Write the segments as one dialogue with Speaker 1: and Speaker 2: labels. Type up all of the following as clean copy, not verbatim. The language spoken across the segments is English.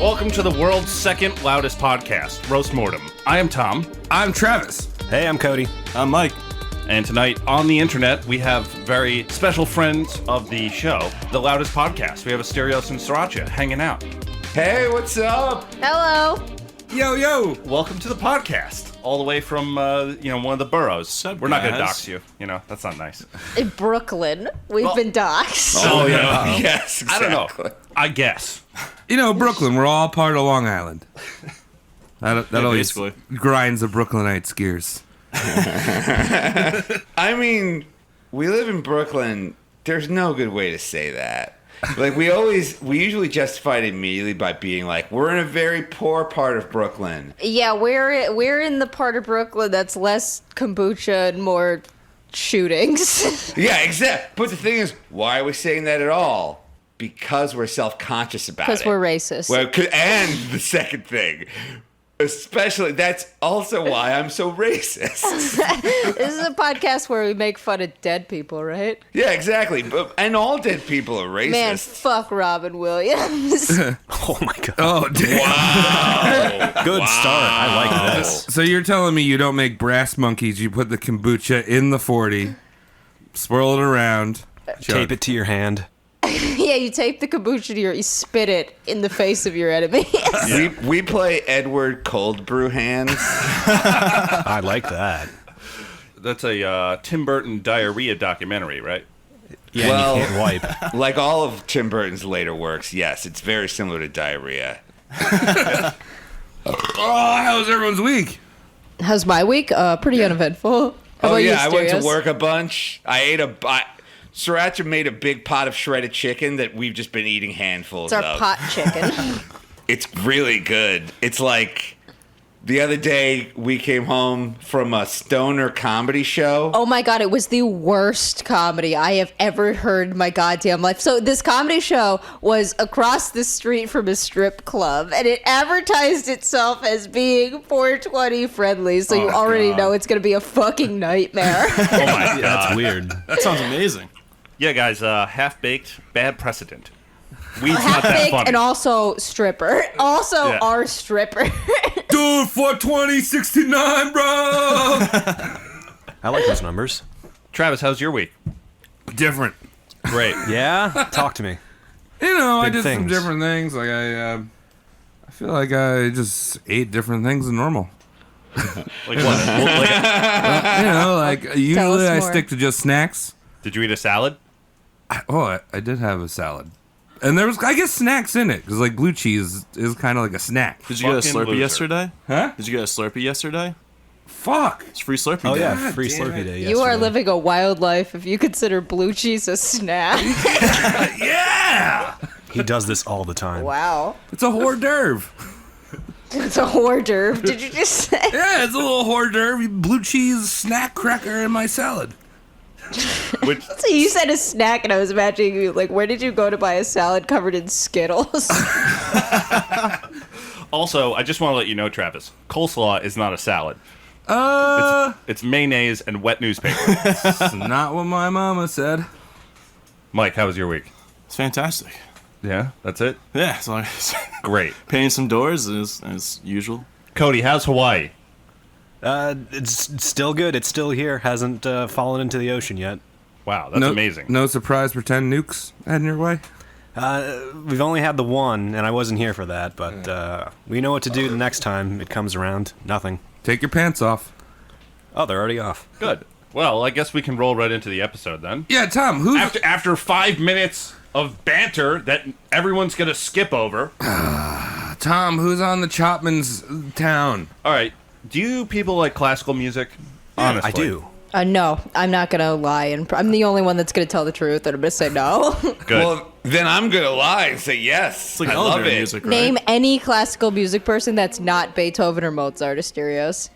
Speaker 1: Welcome to the world's second loudest podcast, Roast Mortem. I am Tom.
Speaker 2: I'm Travis.
Speaker 3: Hey, I'm Cody.
Speaker 4: I'm Mike.
Speaker 1: And tonight on the internet, we have very special friends of the show, the loudest podcast. We have Asterios and Sriracha hanging out.
Speaker 5: Hey, what's up?
Speaker 6: Hello.
Speaker 2: Yo.
Speaker 1: Welcome to the podcast, all the way from, one of the boroughs. We're not going to dox you. That's not nice.
Speaker 6: In Brooklyn, we've been doxxed.
Speaker 1: Oh, yeah.
Speaker 5: Yes, exactly.
Speaker 1: I don't know. I guess.
Speaker 2: Brooklyn, we're all part of Long Island. That always
Speaker 4: basically
Speaker 2: grinds the Brooklynites' gears.
Speaker 5: I mean, we live in Brooklyn. There's no good way to say that. Like, we usually justify it immediately by being like, we're in a very poor part of Brooklyn.
Speaker 6: Yeah, we're in the part of Brooklyn that's less kombucha and more shootings.
Speaker 5: Yeah, exactly. But the thing is, why are we saying that at all? Because we're self-conscious about it.
Speaker 6: Because we're racist.
Speaker 5: Well, and the second thing, especially, that's also why I'm so racist.
Speaker 6: This is a podcast where we make fun of dead people, right?
Speaker 5: Yeah, exactly. And all dead people are racist.
Speaker 6: Man, fuck Robin Williams.
Speaker 3: Oh my god.
Speaker 2: Oh, damn.
Speaker 5: Wow.
Speaker 3: Good start. I like this.
Speaker 2: So you're telling me you don't make brass monkeys, you put the kombucha in the 40, swirl it around,
Speaker 3: Tape it to your hand.
Speaker 6: Yeah, you tape the kombucha to you spit it in the face of your enemy.
Speaker 5: We play Edward Cold Brew Hands.
Speaker 3: I like that.
Speaker 1: That's a Tim Burton diarrhea documentary, right?
Speaker 3: Yeah,
Speaker 5: Well-
Speaker 3: you can't wipe.
Speaker 5: Like all of Tim Burton's later works, yes, it's very similar to diarrhea.
Speaker 2: Oh, how's everyone's week?
Speaker 6: How's my week? Pretty uneventful. How about you,
Speaker 5: I went to
Speaker 6: Asterios?
Speaker 5: work a bunch. Sriracha made a big pot of shredded chicken that we've just been eating handfuls
Speaker 6: It's our
Speaker 5: of.
Speaker 6: pot chicken.
Speaker 5: It's really good. It's like the other day we came home from a stoner comedy show.
Speaker 6: Oh my god, it was the worst comedy I have ever heard in my goddamn life. So this comedy show was across the street from a strip club, and it advertised itself as being 420 friendly, so you already know it's gonna be a fucking nightmare.
Speaker 1: Oh, my God.
Speaker 3: That's weird.
Speaker 4: That sounds amazing.
Speaker 1: Yeah, guys, half-baked, bad precedent. Weed's not that
Speaker 6: Half-baked
Speaker 1: funny.
Speaker 6: and also stripper. Also
Speaker 1: Yeah.
Speaker 6: our stripper.
Speaker 2: Dude, 420.69, bro.
Speaker 3: I like those numbers.
Speaker 1: Travis, how's your week?
Speaker 2: Different.
Speaker 1: Great.
Speaker 3: Yeah? Talk to me.
Speaker 2: I
Speaker 3: Big
Speaker 2: did some
Speaker 3: things.
Speaker 2: different things. Like I feel like I just ate different things than normal.
Speaker 1: Like what?
Speaker 2: Usually I
Speaker 6: more.
Speaker 2: stick to just snacks.
Speaker 1: Did you eat a salad?
Speaker 2: I did have a salad. And there was, I guess, snacks in it. Because, like, blue cheese is kind of like a snack.
Speaker 4: Did you get a
Speaker 1: Fucking
Speaker 4: Slurpee
Speaker 1: loser.
Speaker 4: yesterday?
Speaker 2: Huh?
Speaker 4: Did you get a Slurpee yesterday?
Speaker 2: Fuck.
Speaker 4: It's free Slurpee
Speaker 3: Oh
Speaker 4: day.
Speaker 3: yeah,
Speaker 2: God
Speaker 3: free
Speaker 2: damn
Speaker 3: Slurpee
Speaker 2: it.
Speaker 3: day.
Speaker 6: You are
Speaker 3: yesterday.
Speaker 6: living a wild life if you consider blue cheese a snack.
Speaker 2: Yeah!
Speaker 3: He does this all the time.
Speaker 6: Wow.
Speaker 2: It's a hors d'oeuvre.
Speaker 6: It's a hors d'oeuvre. Did you just say?
Speaker 2: Yeah, it's a little hors d'oeuvre. Blue cheese snack cracker in my salad.
Speaker 1: Which,
Speaker 6: So you said a snack, and I was imagining you, like, where did you go to buy a salad covered in Skittles?
Speaker 1: also, I just want to let you know, Travis, coleslaw is not a salad. It's mayonnaise and wet newspaper.
Speaker 2: That's not what my mama said.
Speaker 1: Mike, how was your week?
Speaker 4: It's fantastic.
Speaker 1: Yeah, that's it?
Speaker 4: Yeah, it's like it's
Speaker 1: Great.
Speaker 4: painting some doors as usual.
Speaker 1: Cody, how's Hawaii?
Speaker 3: It's still good. It's still here. Hasn't fallen into the ocean yet.
Speaker 1: Wow, that's amazing.
Speaker 2: No surprise pretend nukes heading your way?
Speaker 3: We've only had the one, and I wasn't here for that, but we know what to do the next time it comes around. Nothing.
Speaker 2: Take your pants off.
Speaker 3: Oh, they're already off.
Speaker 1: Good. Well, I guess we can roll right into the episode then.
Speaker 2: Yeah, Tom, who's...
Speaker 1: After 5 minutes of banter that everyone's going to skip over.
Speaker 2: Tom, who's on the Chopman's town?
Speaker 1: All right. Do you people like classical music? Honestly.
Speaker 3: I do.
Speaker 6: No, I'm not going to lie. And I'm the only one that's going to tell the truth, and I'm going to say no.
Speaker 1: Good.
Speaker 5: Well, then I'm going to lie and say yes.
Speaker 4: It's like
Speaker 5: I love
Speaker 4: elevator
Speaker 5: it.
Speaker 4: music, right?
Speaker 6: Name any classical music person that's not Beethoven or Mozart, Asterios.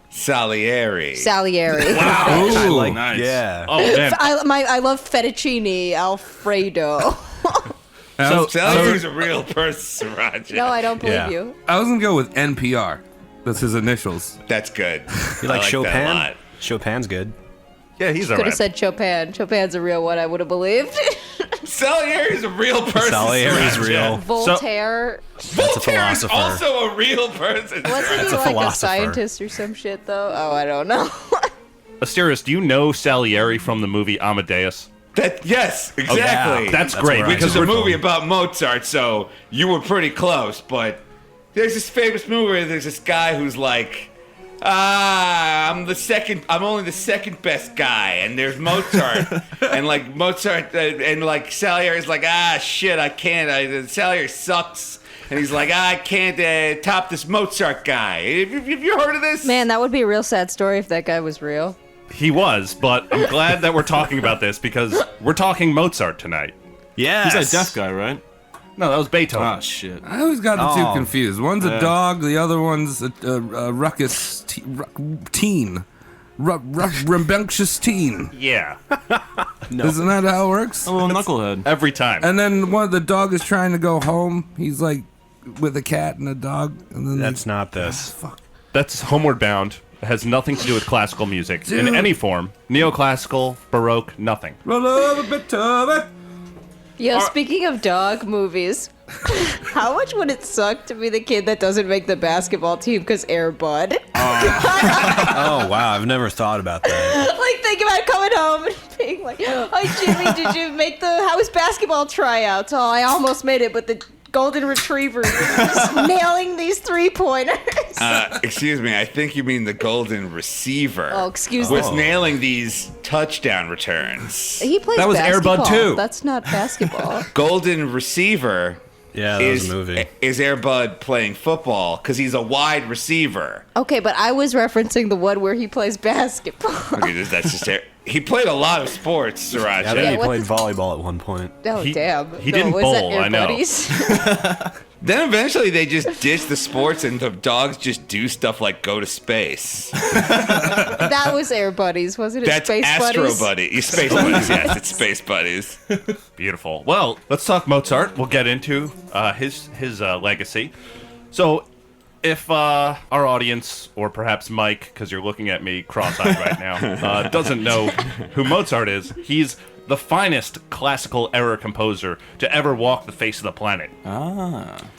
Speaker 5: Salieri.
Speaker 6: Salieri.
Speaker 1: Wow.
Speaker 2: Ooh,
Speaker 3: like,
Speaker 1: nice.
Speaker 3: Yeah.
Speaker 1: Oh, man.
Speaker 6: I love fettuccine Alfredo.
Speaker 5: Salieri's a real person, Sriracha.
Speaker 6: No, I don't believe
Speaker 3: Yeah.
Speaker 6: you.
Speaker 2: I was going to go with NPR. That's his initials.
Speaker 5: That's good.
Speaker 3: You like
Speaker 5: I that a
Speaker 3: Chopin?
Speaker 5: lot.
Speaker 3: Chopin's good.
Speaker 1: Yeah, he's all
Speaker 6: Could
Speaker 1: right.
Speaker 6: have said Chopin. Chopin's a real one, I would have believed.
Speaker 5: Salieri's a real person.
Speaker 3: Salieri's
Speaker 5: Sriracha.
Speaker 3: real.
Speaker 6: Voltaire.
Speaker 3: That's a
Speaker 5: Voltaire is
Speaker 3: philosopher.
Speaker 5: also a real person.
Speaker 6: Wasn't he
Speaker 3: a
Speaker 6: like a
Speaker 3: philosopher.
Speaker 6: scientist or some shit, though? Oh, I don't know.
Speaker 1: Asterios, do you know Salieri from the movie Amadeus?
Speaker 5: Yes, exactly.
Speaker 1: That's
Speaker 3: That's
Speaker 1: great.
Speaker 3: where I
Speaker 5: Which is
Speaker 3: know
Speaker 5: a
Speaker 3: it
Speaker 5: movie
Speaker 3: from.
Speaker 5: about Mozart, so you were pretty close. But there's this famous movie where there's this guy who's like, I'm only the second best guy, and there's Mozart, and like Mozart, and like Salieri's like, shit, I can't. Salieri sucks, and he's like, I can't top this Mozart guy. Have you heard of this?
Speaker 6: Man, that would be a real sad story if that guy was real.
Speaker 1: He was, but I'm glad that we're talking about this because we're talking Mozart tonight.
Speaker 3: Yes.
Speaker 4: He's that deaf guy, right?
Speaker 1: No, that was Beethoven.
Speaker 4: Ah, shit.
Speaker 2: I always got the two
Speaker 3: Oh.
Speaker 2: confused. One's a dog, the other one's a ruckus teen. Rambunctious teen.
Speaker 1: Yeah,
Speaker 2: Isn't that how it works?
Speaker 4: A little knucklehead.
Speaker 1: every time.
Speaker 2: And then the dog is trying to go home. He's like with a cat and a dog. And then
Speaker 3: That's not this.
Speaker 1: That's Homeward Bound. It has nothing to do with classical music in
Speaker 2: Dude.
Speaker 1: any form. Neoclassical, Baroque, nothing.
Speaker 2: roll over Beethoven.
Speaker 6: Yo, speaking of dog movies, how much would it suck to be the kid that doesn't make the basketball team because Air Bud?
Speaker 3: Oh, wow. I've never thought about that.
Speaker 6: Like, think about coming home and being like, oh, Jimmy, did you make how was basketball tryouts? Oh, I almost made it, but the golden retriever is just nailing these 3-pointers.
Speaker 5: Excuse me, I think you mean the golden receiver.
Speaker 6: Oh, excuse
Speaker 5: Was
Speaker 6: me.
Speaker 5: nailing these touchdown returns.
Speaker 6: He plays
Speaker 1: That was Air Bud
Speaker 6: basketball.
Speaker 1: 2.
Speaker 6: That's not basketball.
Speaker 5: Golden receiver
Speaker 3: Yeah, that was a movie.
Speaker 5: is Air Bud playing football because he's a wide receiver.
Speaker 6: Okay, but I was referencing the one where he plays basketball.
Speaker 5: Okay, that's just he played a lot of sports, Sriracha.
Speaker 3: I think
Speaker 6: Yeah,
Speaker 3: he
Speaker 6: what
Speaker 3: played
Speaker 6: the-
Speaker 3: volleyball at one point.
Speaker 6: Oh,
Speaker 1: He-
Speaker 6: damn.
Speaker 1: he didn't
Speaker 6: was that
Speaker 1: bowl,
Speaker 6: Air
Speaker 1: I know.
Speaker 6: Buddies?
Speaker 5: Then eventually they just ditch the sports and the dogs just do stuff like go to space.
Speaker 6: That was Air Buddies, wasn't it?
Speaker 5: That's
Speaker 6: Space
Speaker 5: Astro
Speaker 6: Buddies?
Speaker 5: Buddy. Space Buddies, yes, it's Space Buddies.
Speaker 1: Beautiful. Well, let's talk Mozart. We'll get into his legacy. So, if our audience, or perhaps Mike, because you're looking at me cross-eyed right now, doesn't know who Mozart is, he's the finest classical era composer to ever walk the face of the planet.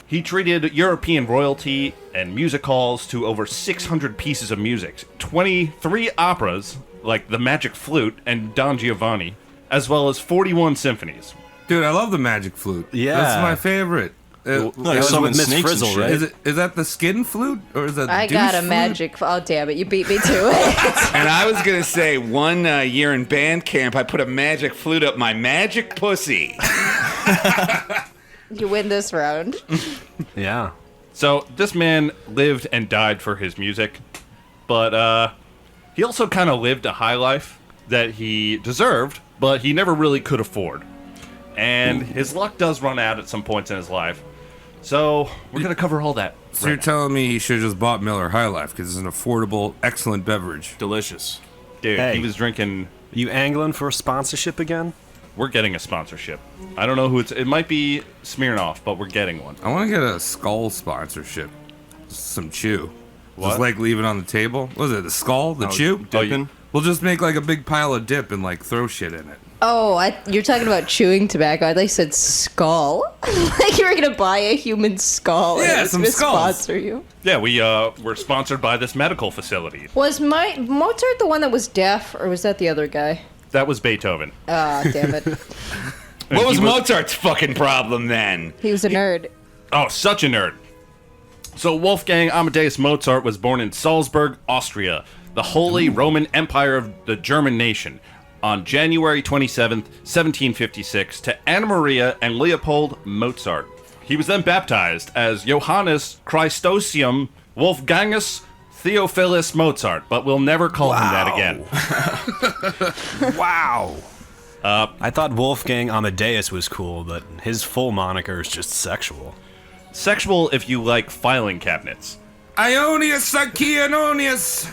Speaker 1: He treated European royalty and music halls to over 600 pieces of music, 23 operas, like The Magic Flute and Don Giovanni, as well as 41 symphonies.
Speaker 2: Dude, I love the magic flute.
Speaker 3: Yeah.
Speaker 2: That's my favorite.
Speaker 4: Like summon
Speaker 3: Miss
Speaker 4: snakes
Speaker 3: Frizzle,
Speaker 4: and shit.
Speaker 3: right?
Speaker 2: Is that the skin flute or is that the
Speaker 6: I
Speaker 2: douche
Speaker 6: got a
Speaker 2: flute?
Speaker 6: magic. Oh, damn it. You beat me to it.
Speaker 5: And I was gonna say, one year in band camp, I put a magic flute up my magic pussy.
Speaker 6: You win this round.
Speaker 3: Yeah.
Speaker 1: So this man lived and died for his music, but he also kind of lived a high life that he deserved, but he never really could afford. And his luck does run out at some points in his life. So we're going to cover all that.
Speaker 2: So you're telling me he should have just bought Miller High Life because it's an affordable, excellent beverage.
Speaker 4: Delicious.
Speaker 1: Dude,
Speaker 3: Hey.
Speaker 1: he was drinking...
Speaker 3: You angling for a sponsorship again?
Speaker 1: We're getting a sponsorship. I don't know who it's... It might be Smirnoff, but we're getting one.
Speaker 2: I want to get a Skull sponsorship. Some chew.
Speaker 1: What?
Speaker 2: Just like leave it on the table. What is it, the skull? The chew?
Speaker 4: Dipping.
Speaker 2: We'll just make like a big pile of dip and like throw shit in it.
Speaker 6: Oh, you're talking about chewing tobacco. I thought you said skull. Like you were going to buy a human skull.
Speaker 2: Yeah,
Speaker 6: and it was
Speaker 2: some
Speaker 6: gonna
Speaker 2: skulls.
Speaker 6: sponsor you.
Speaker 1: Yeah, we're sponsored by this medical facility.
Speaker 6: Was Mozart the one that was deaf, or was that the other guy?
Speaker 1: That was Beethoven.
Speaker 6: Ah, damn it.
Speaker 5: What was Mozart's fucking problem then?
Speaker 6: He was a nerd.
Speaker 1: Oh, such a nerd. So Wolfgang Amadeus Mozart was born in Salzburg, Austria, the Holy Roman Empire of the German nation, on January 27th, 1756, to Anna Maria and Leopold Mozart. He was then baptized as Johannes Christosium Wolfgangus Theophilus Mozart, but we'll never call him that again.
Speaker 3: Wow. I thought Wolfgang Amadeus was cool, but his full moniker is just sexual.
Speaker 1: Sexual if you like filing cabinets.
Speaker 2: Ionius Psychianonius.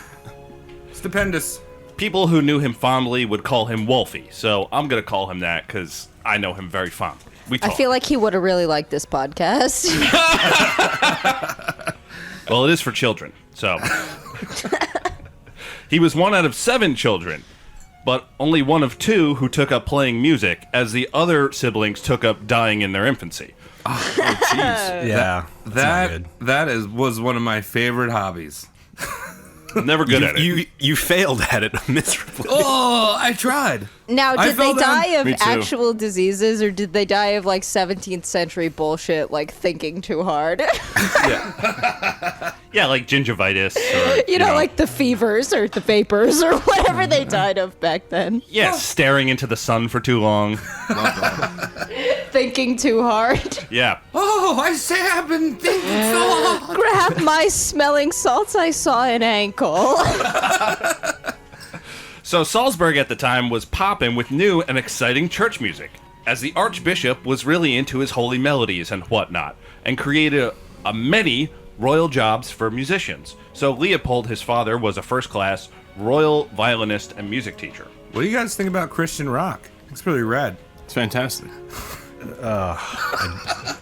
Speaker 2: Stupendous.
Speaker 1: People who knew him fondly would call him Wolfie, so I'm going to call him that because I know him very fondly. We
Speaker 6: I
Speaker 1: talk.
Speaker 6: feel like he would have really liked this podcast.
Speaker 1: Well, it is for children, so. He was one out of 7 children. but only one of two who took up playing music, as the other siblings took up dying in their infancy.
Speaker 3: Yeah,
Speaker 2: was one of my favorite hobbies.
Speaker 1: Never good at it.
Speaker 3: You failed at it miserably.
Speaker 2: Oh, I tried.
Speaker 6: Now,
Speaker 2: I
Speaker 6: did they
Speaker 2: fell down.
Speaker 6: die of
Speaker 4: Me too.
Speaker 6: actual diseases, or did they die of like 17th century bullshit, like thinking too hard?
Speaker 1: Yeah, like gingivitis. Or,
Speaker 6: you know, like the fevers or the vapors or whatever they died of back then.
Speaker 1: Yeah, staring into the sun for too long.
Speaker 6: Thinking too hard.
Speaker 1: Yeah.
Speaker 2: Oh, I say I've been thinking so hard.
Speaker 6: Grab my smelling salts, I saw an ankle.
Speaker 1: So Salzburg at the time was popping with new and exciting church music, as the archbishop was really into his holy melodies and whatnot, and created a many royal jobs for musicians. So Leopold, his father, was a first-class royal violinist and music teacher.
Speaker 2: What do you guys think about Christian rock? It's pretty rad.
Speaker 4: It's fantastic.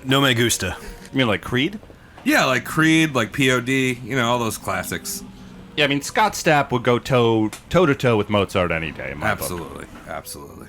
Speaker 3: No me gusta.
Speaker 1: You mean like Creed?
Speaker 2: Yeah, like Creed, like POD, all those classics.
Speaker 1: Yeah, I mean, Scott Stapp would go toe-to-toe with Mozart any day, in my book.
Speaker 2: Absolutely.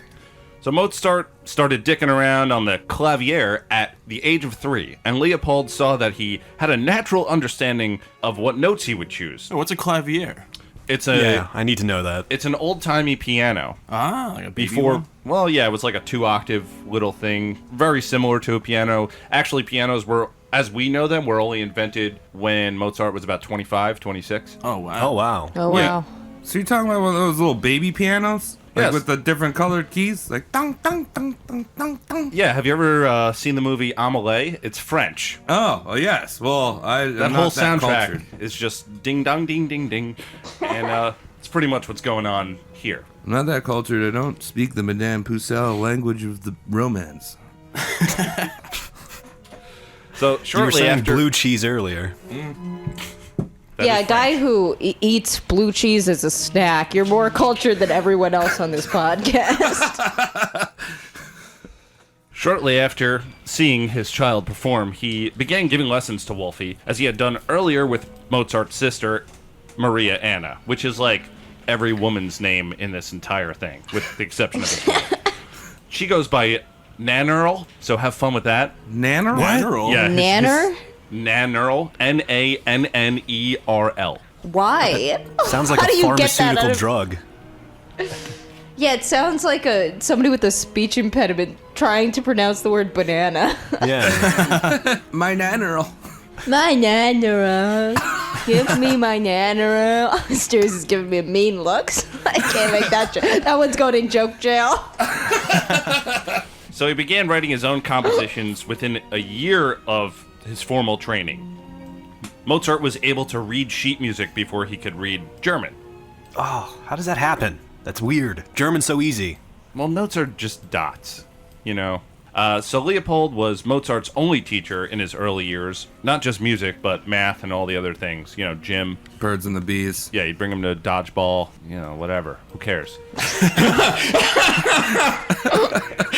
Speaker 1: So Mozart started dicking around on the clavier at the age of 3, and Leopold saw that he had a natural understanding of what notes he would choose.
Speaker 4: Oh, what's a clavier?
Speaker 1: It's
Speaker 3: Yeah, I need to know that.
Speaker 1: It's an old-timey piano.
Speaker 4: Ah, like a baby
Speaker 1: Before,
Speaker 4: one?
Speaker 1: well, yeah, it was like a 2-octave little thing, very similar to a piano. Actually, pianos were, as we know them, were only invented when Mozart was about 25, 26.
Speaker 4: Oh, wow.
Speaker 3: Oh wow.
Speaker 6: Oh,
Speaker 1: Yeah.
Speaker 6: wow.
Speaker 2: So you're talking about one of those little baby pianos? Like
Speaker 1: Yes.
Speaker 2: with the different colored keys? Like dong, dong, dong, dong, dong, dong.
Speaker 1: Yeah, have you ever seen the movie Amelie? It's French.
Speaker 2: Oh, yes. Well,
Speaker 1: That whole soundtrack is just ding dong ding ding ding, and it's pretty much what's going on here.
Speaker 2: I'm not that cultured. I don't speak the Madame Pucelle language of the romance.
Speaker 1: So
Speaker 3: You were
Speaker 1: shortly
Speaker 3: saying
Speaker 1: after,
Speaker 3: blue cheese earlier.
Speaker 1: that
Speaker 6: Yeah,
Speaker 1: is
Speaker 6: a guy who eats blue cheese as a snack. You're more cultured than everyone else on this podcast.
Speaker 1: Shortly after seeing his child perform, he began giving lessons to Wolfie, as he had done earlier with Mozart's sister, Maria Anna, which is like every woman's name in this entire thing, with the exception of his wife. She goes by Nannerl, so have fun with that.
Speaker 2: Nanner?
Speaker 4: Nannerl?
Speaker 1: Yeah,
Speaker 6: Nanner?
Speaker 1: Nannerl, Nannerl.
Speaker 6: Why?
Speaker 3: Sounds like
Speaker 6: How
Speaker 3: a
Speaker 6: do you get that
Speaker 3: pharmaceutical
Speaker 6: out of-
Speaker 3: drug.
Speaker 6: Yeah, it sounds like somebody with a speech impediment trying to pronounce the word banana.
Speaker 3: Yeah.
Speaker 2: My Nannerl.
Speaker 6: My nanner. Give me my nanner. Steers is giving me a mean look. So I can't make that joke. That one's going in joke jail.
Speaker 1: So he began writing his own compositions within a year of his formal training. Mozart was able to read sheet music before he could read German.
Speaker 3: Oh, how does that happen? That's weird. German's so easy.
Speaker 1: Well, notes are just dots, you know. So Leopold was Mozart's only teacher in his early years, not just music, but math and all the other things. You know, gym.
Speaker 2: Birds and the bees.
Speaker 1: Yeah, you'd bring him to dodgeball, you know, whatever. Who cares?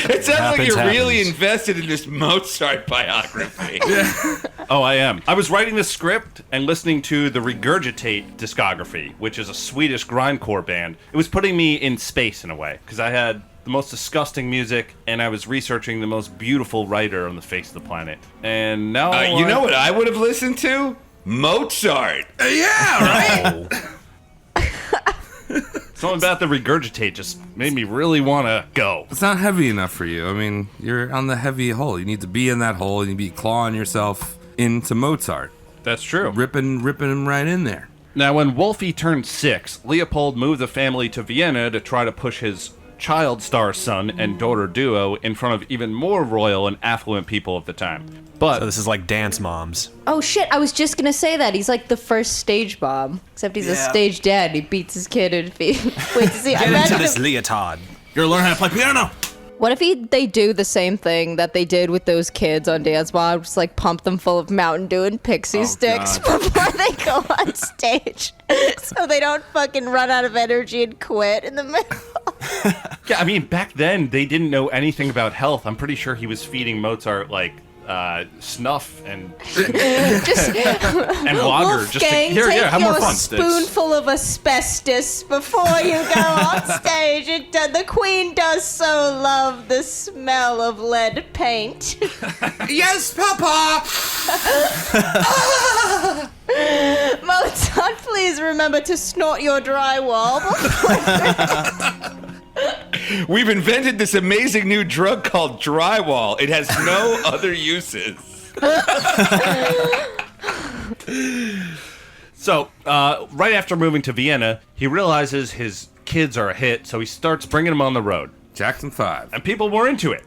Speaker 5: It sounds like you're really
Speaker 3: happens.
Speaker 5: invested in this Mozart biography.
Speaker 1: Oh, I am. I was writing the script and listening to the Regurgitate discography, which is a Swedish grindcore band. It was putting me in space in a way, because I had the most disgusting music, and I was researching the most beautiful writer on the face of the planet. And now
Speaker 5: You know what I would have listened to? Mozart.
Speaker 2: Yeah, right?
Speaker 1: Something about the Regurgitate just made me really want to go.
Speaker 2: It's not heavy enough for you. I mean, you're on the heavy hole. You need to be in that hole. You need to be clawing yourself into Mozart.
Speaker 1: That's true.
Speaker 2: Ripping him right in there.
Speaker 1: Now, when Wolfie turned 6, Leopold moved the family to Vienna to try to push his child star son and daughter duo in front of even more royal and affluent people of the time. But
Speaker 3: So this is like Dance Moms.
Speaker 6: Oh shit, I was just gonna say that. He's like the first stage bomb. Except he's a stage dad. He beats his kid and wait to see.
Speaker 3: Get into
Speaker 6: Imagine
Speaker 3: this
Speaker 6: if-
Speaker 3: leotard.
Speaker 4: You're gonna learn how to play piano.
Speaker 6: What if they do the same thing that they did with those kids on Dance Mob? Just like pump them full of Mountain Dew and pixie sticks before they go on stage, so they don't fucking run out of energy and quit in the middle.
Speaker 1: yeah, I mean, back then they didn't know anything about health. I'm pretty sure he was feeding Mozart like snuff and
Speaker 6: Just
Speaker 1: and lager. Just to,
Speaker 6: Wolfgang,
Speaker 1: here,
Speaker 6: take
Speaker 1: have more
Speaker 6: your
Speaker 1: fun.
Speaker 6: spoonful of asbestos before you go on stage. The Queen does so love the smell of lead paint.
Speaker 2: Yes, Papa.
Speaker 6: Mozart, please remember to snort your drywall.
Speaker 5: We've invented this amazing new drug called drywall. It has no other uses.
Speaker 1: So, right after moving to Vienna, he realizes his kids are a hit, so he starts bringing them on the road.
Speaker 2: Jackson 5.
Speaker 1: And people were into it.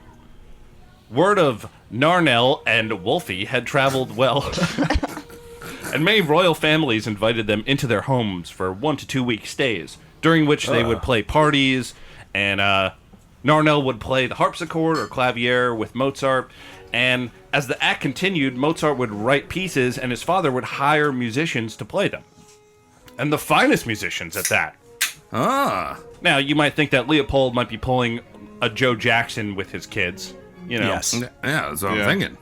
Speaker 1: Word of Narnell and Wolfie had traveled well. And many royal families invited them into their homes for 1 to 2 week stays, during which they would play parties, and Narnell would play the harpsichord or clavier with Mozart. And as the act continued, Mozart would write pieces, and his father would hire musicians to play them. And the finest musicians at that.
Speaker 2: Ah.
Speaker 1: Now, you might think that Leopold might be pulling a Joe Jackson with his kids, you know.
Speaker 3: Yes.
Speaker 2: Yeah, that's what I'm thinking.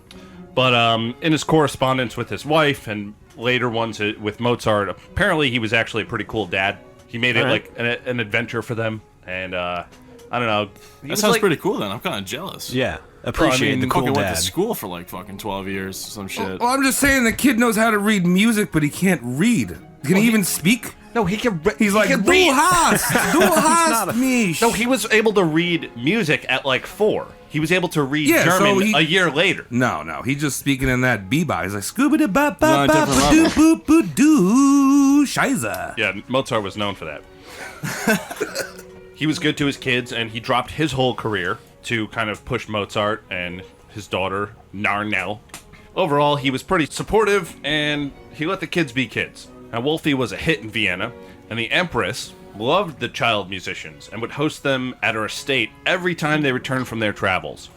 Speaker 1: But in his correspondence with his wife and later ones with Mozart, apparently he was actually a pretty cool dad. He made it like an adventure for them, and I don't know.
Speaker 4: That sounds pretty cool. Then I'm kind of jealous.
Speaker 3: Yeah. Appreciate the cool
Speaker 4: Fucking went
Speaker 3: dad.
Speaker 4: to school for like fucking 12 years, some shit.
Speaker 2: Well, I'm just saying the kid knows how to read music, but he can't read. Can he even speak?
Speaker 1: No, he can.
Speaker 2: He's like,
Speaker 1: can
Speaker 2: du
Speaker 1: read.
Speaker 2: hast mich.
Speaker 1: No, he was able to read music at like 4. He was able to read
Speaker 2: Yeah, so
Speaker 1: German
Speaker 2: he-
Speaker 1: a year later.
Speaker 2: No, he's just speaking in that bebop. He's like, scooba da ba ba
Speaker 4: No,
Speaker 2: ba
Speaker 4: different
Speaker 2: ba doo boo boo doo, scheiße.
Speaker 1: Yeah, Mozart was known for that. He was good to his kids, and he dropped his whole career to kind of push Mozart and his daughter, Narnell. Overall, he was pretty supportive, and he let the kids be kids. Now, Wolfie was a hit in Vienna, and the Empress loved the child musicians and would host them at her estate every time they returned from their travels.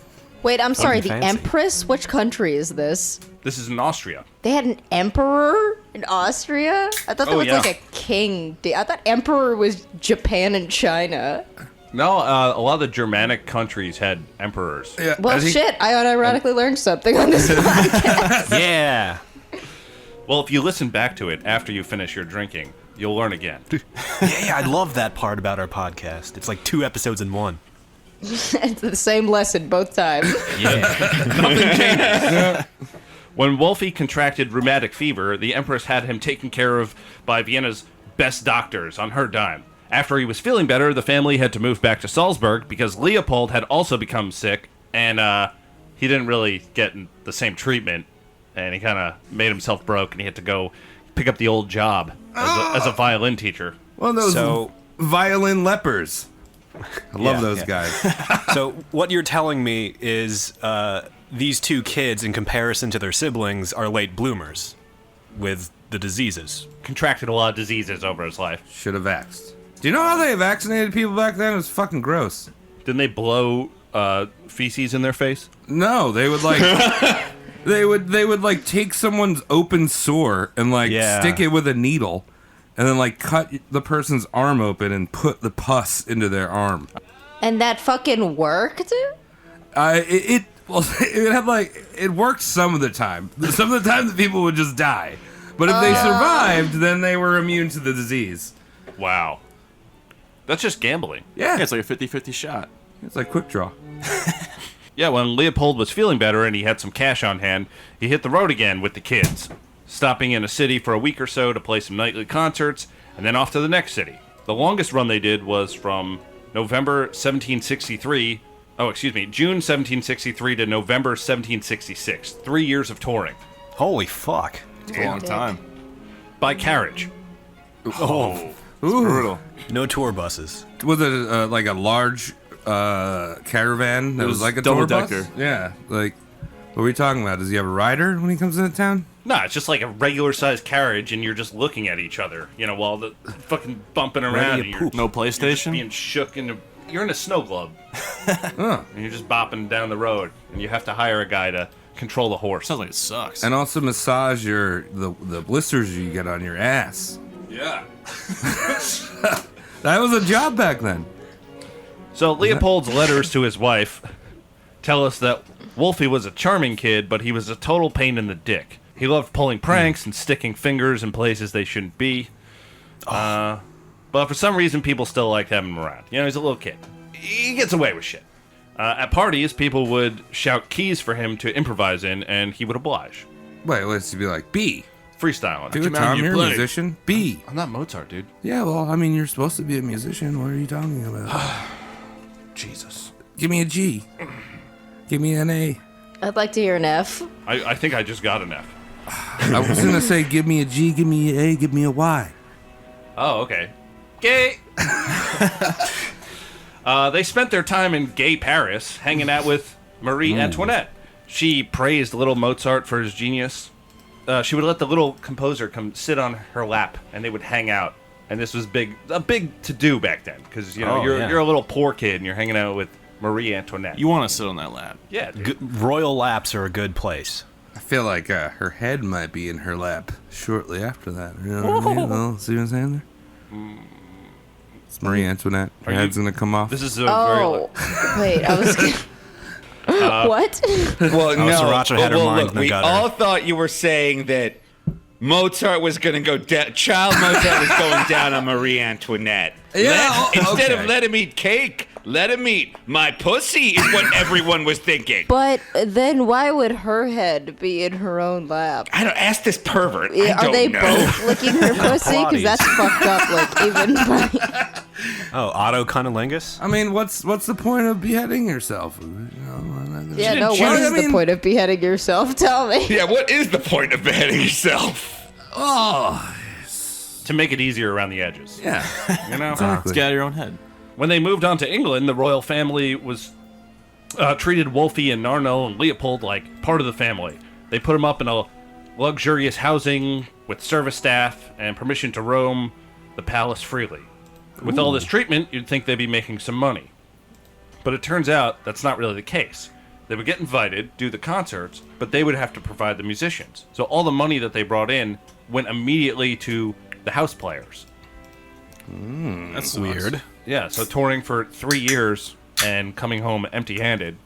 Speaker 6: Wait, I'm sorry, the
Speaker 3: fancy.
Speaker 6: Empress? Which country is this?
Speaker 1: This is in Austria.
Speaker 6: They had an emperor in Austria? I thought that was
Speaker 1: yeah.
Speaker 6: like a king. I thought emperor was Japan and China.
Speaker 1: No, a lot of the Germanic countries had emperors.
Speaker 2: Yeah,
Speaker 6: Well,
Speaker 2: I think-
Speaker 6: shit, I unironically learned something on this podcast.
Speaker 3: Yeah.
Speaker 1: Well, if you listen back to it after you finish your drinking, you'll learn again.
Speaker 3: Yeah, I love that part about our podcast. It's like 2 episodes in one.
Speaker 6: It's the same lesson both times.
Speaker 1: When Wolfie contracted rheumatic fever, the Empress had him taken care of by Vienna's best doctors on her dime. After he was feeling better, the family had to move back to Salzburg because Leopold had also become sick, and he didn't really get the same treatment, and he kind of made himself broke, and he had to go pick up the old job as a violin teacher.
Speaker 2: One of those
Speaker 3: So-
Speaker 2: violin lepers. I love
Speaker 3: Yeah,
Speaker 2: those
Speaker 3: yeah.
Speaker 2: guys.
Speaker 3: So what you're telling me is these 2 kids, in comparison to their siblings, are late bloomers with the diseases.
Speaker 1: Contracted a lot of diseases over his life.
Speaker 2: Should have vaxxed. Do you know how they vaccinated people back then? It was fucking gross.
Speaker 1: Didn't they blow feces in their face?
Speaker 2: No, they would like they would like take someone's open sore and like
Speaker 3: Yeah.
Speaker 2: stick it with a needle and then like cut the person's arm open and put the pus into their arm.
Speaker 6: And that fucking worked?
Speaker 2: It had like it worked some of the time. Some of the time the people would just die. But if they survived, then they were immune to the disease.
Speaker 1: Wow. That's just gambling.
Speaker 2: Yeah,
Speaker 4: Yeah, it's like a 50-50 shot.
Speaker 2: it's like quick draw.
Speaker 1: Yeah, when Leopold was feeling better and he had some cash on hand, he hit the road again with the kids, stopping in a city for a week or so to play some nightly concerts, and then off to the next city. The longest run they did was from June 1763 to November 1766. 3 years of touring.
Speaker 3: Holy fuck.
Speaker 4: It's a long time.
Speaker 1: By carriage.
Speaker 3: Oh.
Speaker 4: Brutal.
Speaker 3: No tour buses.
Speaker 2: Was it like a large caravan that
Speaker 4: It
Speaker 2: was
Speaker 4: was
Speaker 2: like a tour bus?
Speaker 4: double-decker.
Speaker 2: Yeah, like what are we talking about? Does he have a rider when he comes into town?
Speaker 1: No, it's just like a regular-sized carriage, and you're just looking at each other, while the fucking bumping around,
Speaker 3: to
Speaker 1: and you're
Speaker 3: poop.
Speaker 4: No
Speaker 1: you're just
Speaker 4: PlayStation?
Speaker 1: being shook into. You're in a snow globe,
Speaker 2: Huh.
Speaker 1: and you're just bopping down the road, and you have to hire a guy to control the horse.
Speaker 4: Sounds like it sucks.
Speaker 2: And also massage the blisters you get on your ass.
Speaker 1: Yeah.
Speaker 2: That was a job back then.
Speaker 1: So Leopold's letters to his wife tell us that Wolfie was a charming kid, but he was a total pain in the dick. He loved pulling pranks and sticking fingers in places they shouldn't be. But for some reason, people still liked having him around. You know, he's a little kid. He gets away with shit. At parties, people would shout keys for him to improvise in, and he would oblige.
Speaker 2: Wait, let's be like, B.
Speaker 1: Freestyling.
Speaker 2: Do it, Tom. You're a musician. B.
Speaker 1: I'm not Mozart, dude.
Speaker 2: Yeah, well, I mean, you're supposed to be a musician. What are you talking about?
Speaker 1: Jesus.
Speaker 2: Give me a G. Give me an A.
Speaker 6: I'd like to hear an F.
Speaker 1: I think I just got an F.
Speaker 2: I was going to say, give me a G, give me an A, give me a Y.
Speaker 1: Oh, okay. Gay. They spent their time in gay Paris, hanging out with Marie Antoinette. She praised little Mozart for his genius. She would let the little composer come sit on her lap, and they would hang out. And this was a big to-do back then, because you're a little poor kid, and you're hanging out with Marie Antoinette.
Speaker 4: You want to sit on that lap.
Speaker 1: Yeah, dude.
Speaker 3: Royal laps are a good place.
Speaker 2: I feel like her head might be in her lap shortly after that. You know what I mean? Well, see what I'm saying there? It's Marie Antoinette. Her head's going to come off.
Speaker 1: This is a
Speaker 6: Wait, I was. What?
Speaker 5: Well, no.
Speaker 3: Sriracha had her mind in the
Speaker 5: we
Speaker 3: gutter.
Speaker 5: all thought you were saying that Mozart was going to go down. Child Mozart was going down on Marie Antoinette. Instead of let him eat cake, let him eat my pussy is what everyone was thinking.
Speaker 6: But then why would her head be in her own lap?
Speaker 5: I don't ask this pervert.
Speaker 6: Are they both licking her pussy? Because that's fucked up. Like even.
Speaker 3: Oh, Otto Cunnilingus?
Speaker 2: I mean, what's the point of beheading yourself?
Speaker 6: Yeah, no. What is the point of beheading yourself? Tell me.
Speaker 5: Yeah, what is the point of beheading yourself?
Speaker 2: Oh,
Speaker 1: to make it easier around the edges.
Speaker 2: yeah.
Speaker 1: You know?
Speaker 2: Exactly.
Speaker 4: Get out of your own head.
Speaker 1: When they moved on to England, the royal family was treated Wolfie and Narno and Leopold like part of the family. They put them up in a luxurious housing with service staff and permission to roam the palace freely. With all this treatment, you'd think they'd be making some money. But it turns out that's not really the case. They would get invited, do the concerts, but they would have to provide the musicians. So all the money that they brought in went immediately to the house players.
Speaker 4: That's
Speaker 3: Weird.
Speaker 1: Yeah, so touring for 3 years and coming home empty-handed.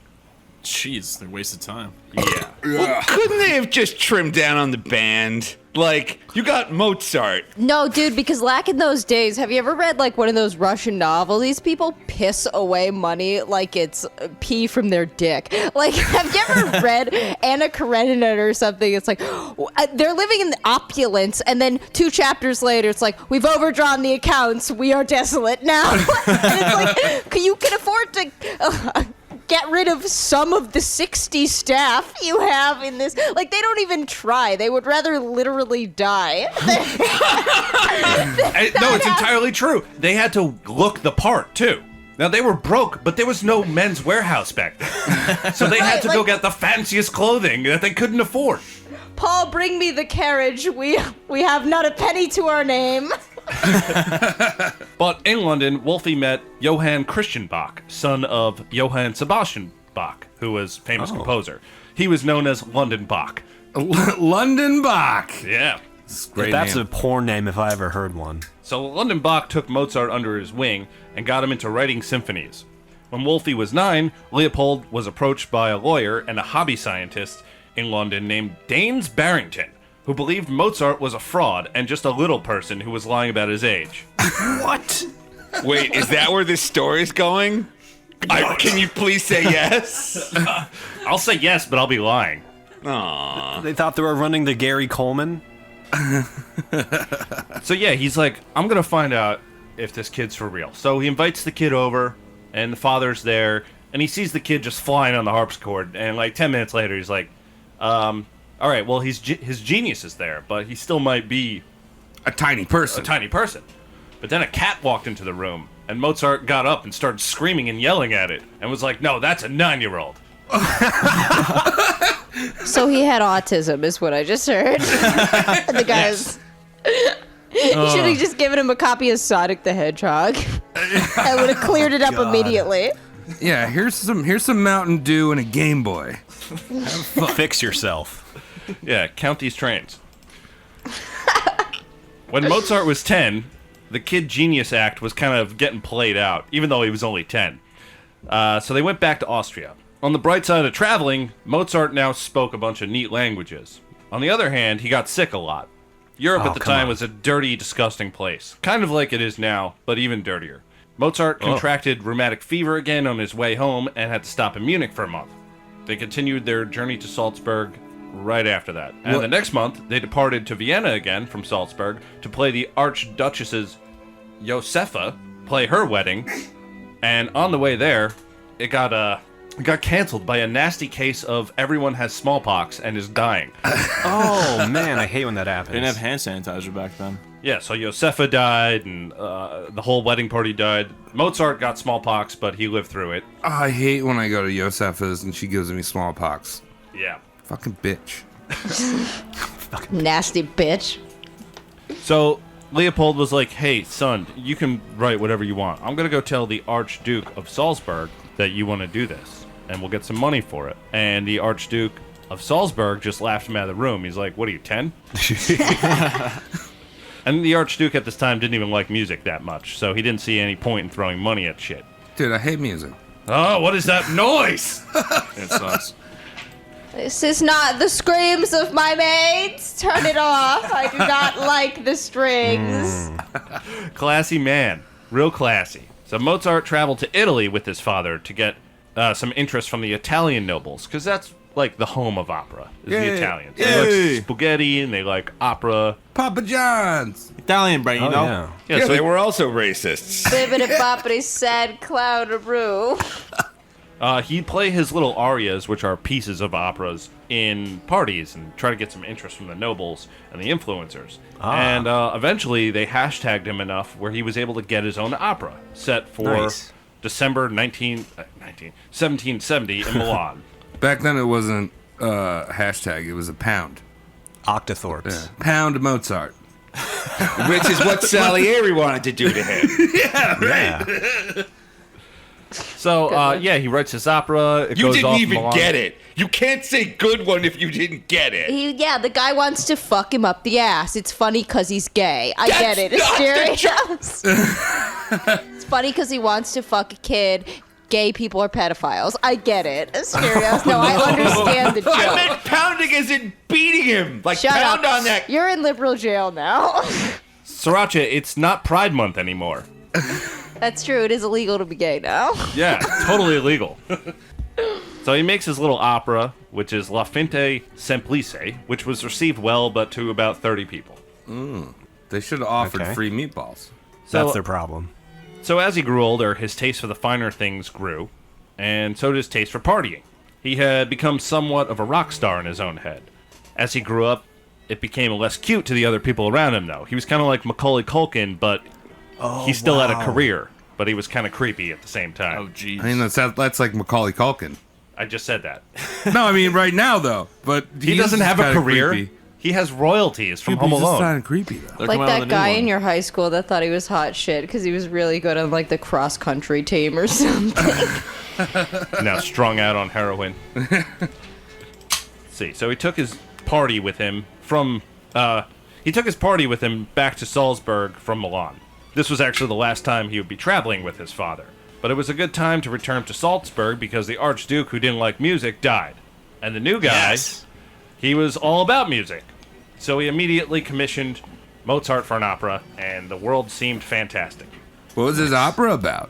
Speaker 4: Jeez, they're wasted time.
Speaker 1: Yeah.
Speaker 5: Well, couldn't they have just trimmed down on the band? Like, you got Mozart.
Speaker 6: No, dude, because back in those days, have you ever read like one of those Russian novels? These people piss away money like it's pee from their dick. Like, have you ever read Anna Karenina or something? It's like, they're living in the opulence, and then 2 chapters later, it's like, we've overdrawn the accounts, we are desolate now. And it's like, you can afford to... get rid of some of the 60 staff you have in this. Like, they don't even try. They would rather literally die.
Speaker 1: No, it's entirely true. They had to look the part, too. Now, they were broke, but there was no Men's Warehouse back then. So they had to go get the fanciest clothing that they couldn't afford.
Speaker 6: Paul, bring me the carriage. We have not a penny to our name.
Speaker 1: But in London, Wolfie met Johann Christian Bach, son of Johann Sebastian Bach, who was a famous composer. He was known as London Bach.
Speaker 2: London Bach.
Speaker 1: Yeah.
Speaker 2: Great
Speaker 3: That's
Speaker 2: name.
Speaker 3: a porn name if I ever heard one.
Speaker 1: So London Bach took Mozart under his wing and got him into writing symphonies. When Wolfie was 9, Leopold was approached by a lawyer and a hobby scientist in London named Daines Barrington, who believed Mozart was a fraud and just a little person who was lying about his age.
Speaker 5: What? Wait, is that where this story's going? Can you please say yes?
Speaker 1: I'll say yes, but I'll be lying.
Speaker 5: Aww.
Speaker 3: They thought they were running the Gary Coleman.
Speaker 1: So yeah, he's like, I'm going to find out if this kid's for real. So he invites the kid over, and the father's there, and he sees the kid just flying on the harpsichord, and like 10 minutes later, he's like, all right, well, his genius is there, but he still might be
Speaker 2: A tiny person.
Speaker 1: a tiny person. But then a cat walked into the room, and Mozart got up and started screaming and yelling at it, and was like, no, that's a 9-year-old.
Speaker 6: So he had autism, is what I just heard. And the guys. You should have just given him a copy of Sonic the Hedgehog. I would have cleared it up immediately.
Speaker 2: Yeah, here's some Mountain Dew and a Game Boy.
Speaker 3: Fix yourself.
Speaker 1: Yeah, count these trains. When Mozart was 10, the Kid Genius Act was kind of getting played out, even though he was only 10. So they went back to Austria. On the bright side of traveling, Mozart now spoke a bunch of neat languages. On the other hand, he got sick a lot. Europe at the time was a dirty, disgusting place. Kind of like it is now, but even dirtier. Mozart contracted rheumatic fever again on his way home and had to stop in Munich for a month. They continued their journey to Salzburg right after that. And the next month, they departed to Vienna again from Salzburg to play the Archduchess's Josefa, play her wedding. And on the way there, it got canceled by a nasty case of everyone has smallpox and is dying.
Speaker 3: Oh, man, I hate when that happens.
Speaker 4: They didn't have hand sanitizer back then.
Speaker 1: Yeah, so Josefa died, and the whole wedding party died. Mozart got smallpox, but he lived through it.
Speaker 2: Oh, I hate when I go to Josefa's and she gives me smallpox.
Speaker 1: Yeah.
Speaker 2: Fucking bitch.
Speaker 6: Nasty bitch.
Speaker 1: So Leopold was like, hey, son, you can write whatever you want. I'm going to go tell the Archduke of Salzburg that you want to do this, and we'll get some money for it. And the Archduke of Salzburg just laughed him out of the room. He's like, what are you, 10? And the Archduke at this time didn't even like music that much, so he didn't see any point in throwing money at shit.
Speaker 2: Dude, I hate music.
Speaker 1: Oh, what is that noise?
Speaker 4: It sucks.
Speaker 6: This is not the screams of my mates. Turn it off. I do not like the strings.
Speaker 1: Classy man. Real classy. So Mozart traveled to Italy with his father to get some interest from the Italian nobles, because that's like the home of opera, is the Italians. They like spaghetti and they like opera.
Speaker 2: Papa John's.
Speaker 4: Italian brain, you know?
Speaker 3: Yeah.
Speaker 1: Yeah,
Speaker 5: Yeah,
Speaker 1: so
Speaker 5: they were also racists.
Speaker 6: Bibbidi boppity sad cloud of brew.
Speaker 1: he'd play his little arias, which are pieces of operas, in parties and try to get some interest from the nobles and the influencers. And eventually they hashtagged him enough where he was able to get his own opera set for
Speaker 3: Nice.
Speaker 1: December 1770 in Milan.
Speaker 2: Back then it wasn't hashtag, it was a pound.
Speaker 3: Octothorpes.
Speaker 2: Yeah. Pound Mozart.
Speaker 5: Which is what Salieri wanted to do to him.
Speaker 3: Yeah.
Speaker 1: So, yeah, he writes his opera. It
Speaker 5: You
Speaker 1: goes
Speaker 5: didn't
Speaker 1: off
Speaker 5: even
Speaker 1: Milan.
Speaker 5: get it. You can't say good one if you didn't get it.
Speaker 6: The guy wants to fuck him up the ass. It's funny because he's gay. I
Speaker 5: That's
Speaker 6: get it.
Speaker 5: not
Speaker 6: Asterios. It's funny because he wants to fuck a kid. Gay people are pedophiles. I get it. Asterios. No, I understand the joke.
Speaker 5: I meant pounding as in beating him. Like
Speaker 6: Shut
Speaker 5: pound
Speaker 6: up.
Speaker 5: on that.
Speaker 6: You're in liberal jail now.
Speaker 1: Sriracha, it's not Pride Month anymore.
Speaker 6: That's true. It is illegal to be gay now.
Speaker 1: Yeah, totally illegal. So he makes his little opera, which is La Finte Semplice, which was received well, but to about 30 people.
Speaker 2: They should have offered
Speaker 3: Okay.
Speaker 2: free meatballs.
Speaker 1: So,
Speaker 3: That's their problem.
Speaker 1: So as he grew older, his taste for the finer things grew, and so did his taste for partying. He had become somewhat of a rock star in his own head. As he grew up, it became less cute to the other people around him, though. He was kind of like Macaulay Culkin, but he still had a career, but he was kind of creepy at the same time.
Speaker 4: Oh, jeez.
Speaker 2: I mean, that's like Macaulay Culkin.
Speaker 1: I just said that.
Speaker 2: No, I mean right now though. But
Speaker 1: He doesn't have a career. He has royalties from Home
Speaker 2: He's just
Speaker 1: Alone.
Speaker 2: kind of creepy though.
Speaker 4: They're
Speaker 6: Like
Speaker 4: coming out
Speaker 6: that
Speaker 4: with a new
Speaker 6: guy
Speaker 4: one.
Speaker 6: in your high school that thought he was hot shit because he was really good on like the cross country team or something.
Speaker 1: Now strung out on heroin. See, so he took his party with him back to Salzburg from Milan. This was actually the last time he would be traveling with his father. But it was a good time to return to Salzburg because the Archduke, who didn't like music, died. And the new guy, he was all about music. So he immediately commissioned Mozart for an opera, and the world seemed fantastic.
Speaker 2: What was his opera about?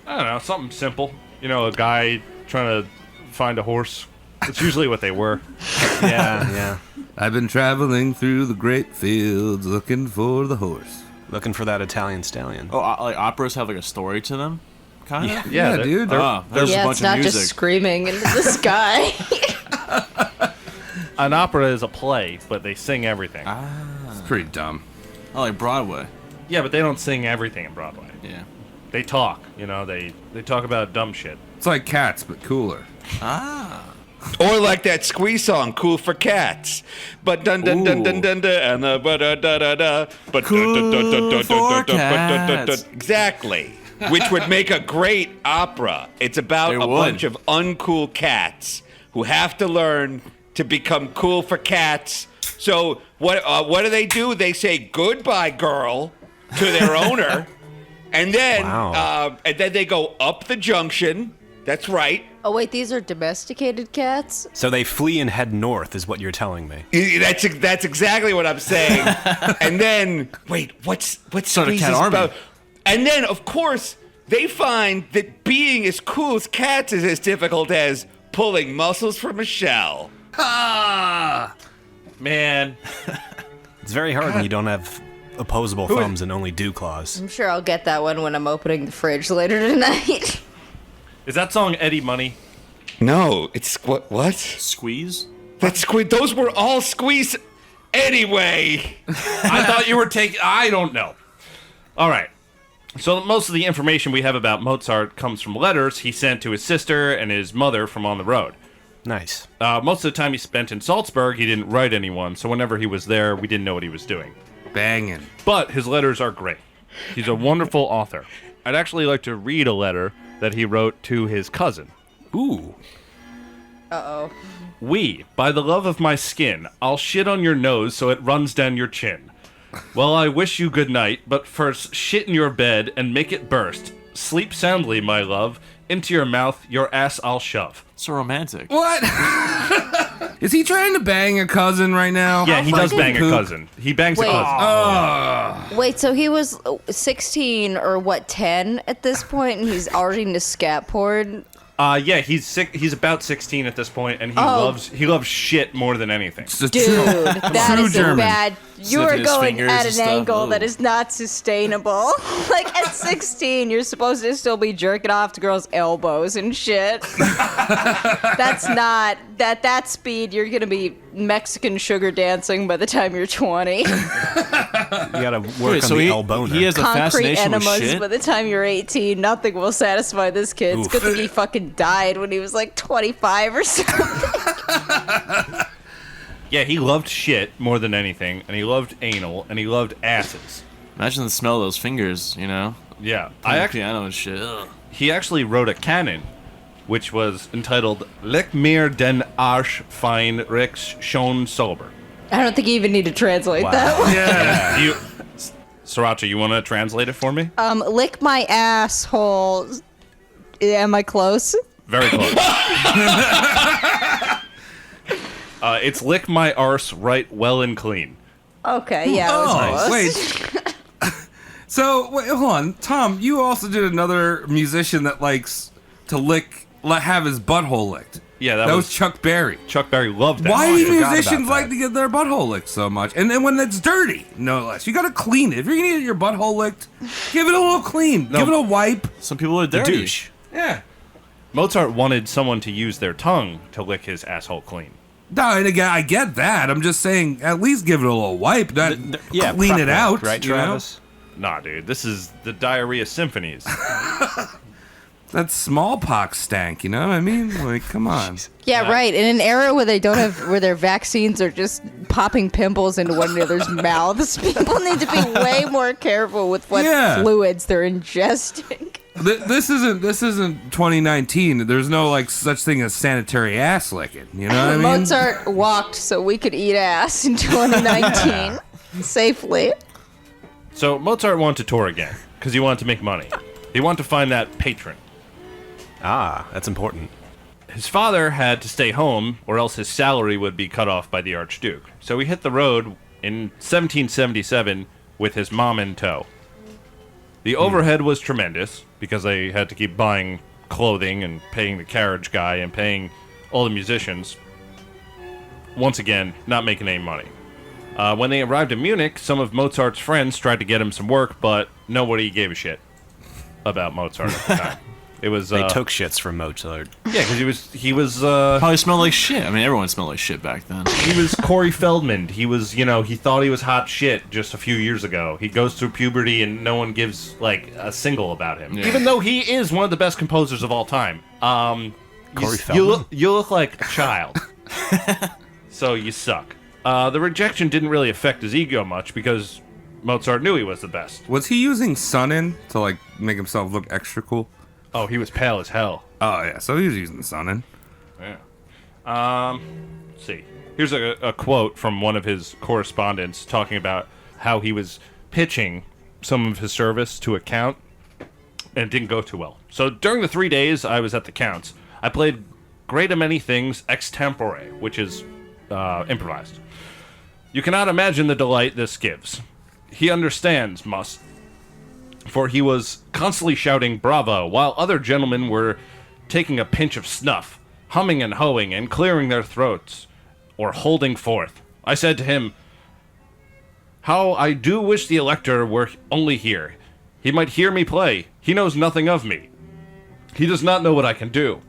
Speaker 1: I don't know, something simple. You know, a guy trying to find a horse. It's usually what they were.
Speaker 3: Yeah.
Speaker 2: I've been traveling through the great fields looking for the horse.
Speaker 3: Looking for that Italian stallion.
Speaker 4: Oh, like operas have like a story to them, kind of.
Speaker 2: Yeah,
Speaker 1: they're-
Speaker 2: dude.
Speaker 4: Ah, there's a
Speaker 6: Yeah,
Speaker 4: bunch
Speaker 6: it's not
Speaker 4: of
Speaker 6: just
Speaker 4: music.
Speaker 6: screaming into the sky.
Speaker 1: An opera is a play, but they sing everything.
Speaker 2: It's pretty dumb.
Speaker 4: Oh, like Broadway.
Speaker 1: Yeah, but they don't sing everything in Broadway.
Speaker 4: Yeah.
Speaker 1: They talk, you know, they talk about dumb shit.
Speaker 2: It's like Cats, but cooler.
Speaker 5: Or like that squeeze song, "Cool for Cats." But dun dun dun dun dun dun and the ba da da da da. But dun dun dun dun dun dun dun dun dun. Exactly. Which would make a great opera. It's about
Speaker 4: It
Speaker 5: a
Speaker 4: would.
Speaker 5: bunch of uncool cats who have to learn to become cool for cats. So what do? They say goodbye, girl, to their owner, and then
Speaker 3: Wow.
Speaker 5: they go up the junction. That's right.
Speaker 6: Oh wait, these are domesticated cats?
Speaker 3: So they flee and head north, is what you're telling me.
Speaker 5: That's exactly what I'm saying. And then, wait, what's
Speaker 4: Sort of cat
Speaker 5: Squeeze's
Speaker 4: army.
Speaker 5: about? And then, of course, they find that being as cool as cats is as difficult as pulling muscles from a shell.
Speaker 1: Man,
Speaker 3: It's very hard when you don't have opposable thumbs and only dew claws.
Speaker 6: I'm sure I'll get that one when I'm opening the fridge later tonight.
Speaker 1: is that song Eddie Money?
Speaker 5: No, it's what?
Speaker 4: Squeeze?
Speaker 5: That's those were all Squeeze. Anyway,
Speaker 1: I thought you were taking. I don't know. All right. So most of the information we have about Mozart comes from letters he sent to his sister and his mother from on the road.
Speaker 3: Nice.
Speaker 1: Most of the time he spent in Salzburg, he didn't write anyone, so whenever he was there, we didn't know what he was doing.
Speaker 2: Banging.
Speaker 1: But his letters are great. He's a wonderful author. I'd actually like to read a letter that he wrote to his cousin.
Speaker 3: Ooh.
Speaker 6: Uh-oh.
Speaker 1: We, by the love of my skin, I'll shit on your nose so it runs down your chin. Well, I wish you good night, but first shit in your bed and make it burst. Sleep soundly, my love. Into your mouth, your ass I'll shove.
Speaker 4: So romantic.
Speaker 2: What? Is he trying to bang a cousin right now?
Speaker 1: Yeah, he does
Speaker 6: fucking
Speaker 1: bang a
Speaker 2: poop.
Speaker 1: cousin. He bangs a
Speaker 6: Wait.
Speaker 1: cousin.
Speaker 6: Wait, so he was 16 or what, 10 at this point, and he's already into scat porn?
Speaker 1: Yeah, he's about 16 at this point, and
Speaker 6: Oh.
Speaker 1: he loves shit more than anything.
Speaker 2: It's a
Speaker 6: Dude,
Speaker 2: true,
Speaker 6: that
Speaker 2: true
Speaker 6: is
Speaker 2: German.
Speaker 6: a bad. You
Speaker 4: Sniffing
Speaker 6: are
Speaker 4: his
Speaker 6: going
Speaker 4: fingers
Speaker 6: at
Speaker 4: and
Speaker 6: an
Speaker 4: stuff.
Speaker 6: angle
Speaker 4: Ooh.
Speaker 6: that is not sustainable. Like at 16, you're supposed to still be jerking off to girls' elbows and shit. That's not that speed. You're gonna be Mexican sugar dancing by the time you're 20.
Speaker 3: You gotta work
Speaker 4: Wait,
Speaker 3: on
Speaker 4: so
Speaker 3: the
Speaker 4: he
Speaker 3: elboner.
Speaker 4: has a
Speaker 6: Concrete
Speaker 4: fascination with
Speaker 6: enemas
Speaker 4: shit?
Speaker 6: by the time you're 18. Nothing will satisfy this kid. It's good thing he fucking died when he was like 25 or something.
Speaker 1: Yeah, he loved shit more than anything, and he loved anal, and he loved asses.
Speaker 4: Imagine the smell of those fingers, you know?
Speaker 1: Yeah,
Speaker 4: Playing piano and shit. Ugh.
Speaker 1: he actually wrote a canon, which was entitled "Leck mir den Arsch fein rechts schon sauber."
Speaker 6: I don't think you even need to translate
Speaker 3: Wow.
Speaker 6: that one.
Speaker 2: Yeah.
Speaker 1: You, Sriracha, you want to translate it for me?
Speaker 6: Lick my asshole. Am I close?
Speaker 1: Very close. It's lick my arse right well and clean.
Speaker 6: Okay, yeah, I was close.
Speaker 2: Wait. So, wait, hold on. Tom, you also did another musician that likes to have his butthole licked.
Speaker 1: Yeah,
Speaker 2: That was Chuck Berry.
Speaker 1: Chuck Berry loved that.
Speaker 2: Why
Speaker 3: I
Speaker 2: do
Speaker 3: forgot
Speaker 2: musicians
Speaker 3: about
Speaker 2: like
Speaker 3: that.
Speaker 2: to get their butthole licked so much? And then when it's dirty, no less. You gotta clean it. If you're gonna get your butthole licked, give it a little clean. Give it a wipe.
Speaker 4: Some people are
Speaker 3: The
Speaker 4: dirty.
Speaker 3: douche.
Speaker 2: Yeah.
Speaker 1: Mozart wanted someone to use their tongue to lick his asshole clean.
Speaker 2: No, and again, I get that. I'm just saying, at least give it a little wipe. Not
Speaker 3: Yeah,
Speaker 2: clean
Speaker 3: prep
Speaker 2: it
Speaker 3: work,
Speaker 2: out.
Speaker 3: right,
Speaker 2: you know?
Speaker 3: Travis?
Speaker 1: Nah, dude, this is the diarrhea symphonies.
Speaker 2: That smallpox stank, you know what I mean? Like, come on.
Speaker 6: Yeah, right. In an era where they don't have, where their vaccines are just popping pimples into one another's mouths, people need to be way more careful with what
Speaker 2: Yeah.
Speaker 6: fluids they're ingesting.
Speaker 2: This isn't 2019. There's no like such thing as sanitary ass licking. You know what I mean?
Speaker 6: Mozart walked so we could eat ass in 2019 safely.
Speaker 1: So Mozart wanted to tour again because he wanted to make money. He wanted to find that patron.
Speaker 3: Ah, that's important.
Speaker 1: His father had to stay home, or else his salary would be cut off by the Archduke. So he hit the road in 1777 with his mom in tow. The overhead was tremendous because they had to keep buying clothing and paying the carriage guy and paying all the musicians. Once again, not making any money. When they arrived in Munich, some of Mozart's friends tried to get him some work, but nobody gave a shit about Mozart at the time. It was
Speaker 3: They took shits from Mozart.
Speaker 1: yeah, because he was
Speaker 4: Probably smelled like shit. I mean, everyone smelled like shit back then.
Speaker 1: he was Corey Feldman. He was, he thought he was hot shit just a few years ago. He goes through puberty and no one gives like a single about him,
Speaker 4: Yeah.
Speaker 1: even though he is one of the best composers of all time.
Speaker 3: Corey
Speaker 1: You
Speaker 3: Feldman?
Speaker 1: look like a child, so you suck. The rejection didn't really affect his ego much because Mozart knew he was the best.
Speaker 2: Was he using sun in to like make himself look extra cool?
Speaker 1: Oh, he was pale as hell.
Speaker 2: Oh yeah, so he was using the sun in.
Speaker 1: Yeah. Let's see. Here's a quote from one of his correspondents talking about how he was pitching some of his service to a count and it didn't go too well. So during the 3 days I was at the count's, I played great a many things extempore, which is improvised. You cannot imagine the delight this gives. He understands, for he was constantly shouting bravo, while other gentlemen were taking a pinch of snuff, humming and hoeing, and clearing their throats, or holding forth. I said to him, "How I do wish the elector were only here. He might hear me play. He knows nothing of me. He does not know what I can do.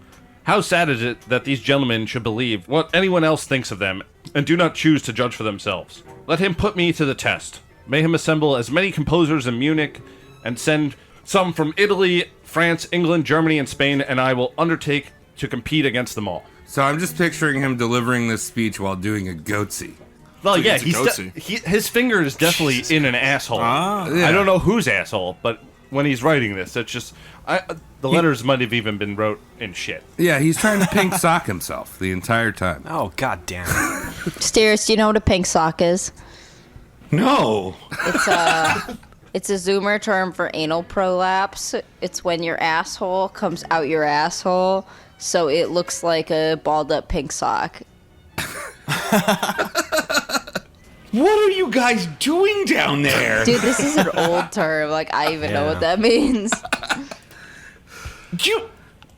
Speaker 1: How sad is it that these gentlemen should believe what anyone else thinks of them, and do not choose to judge for themselves. Let him put me to the test. May him assemble as many composers in Munich, and send some from Italy, France, England, Germany, and Spain, and I will undertake to compete against them all."
Speaker 2: So I'm just picturing him delivering this speech while doing a goatsy.
Speaker 1: Well, yeah,
Speaker 4: it's a goatee.
Speaker 1: his finger is definitely in an asshole.
Speaker 2: Yeah.
Speaker 1: I don't know whose asshole, but when he's writing this, it's just... the letters might have even been wrote in shit.
Speaker 2: Yeah, he's trying to pink sock himself the entire time.
Speaker 3: Oh, god damn it.
Speaker 6: Steers, do you know what a pink sock is?
Speaker 5: No.
Speaker 6: It's a Zoomer term for anal prolapse. It's when your asshole comes out your asshole, so it looks like a balled up pink sock.
Speaker 5: What are you guys doing down there?
Speaker 6: Dude, this is an old term. Like, I even know what that means.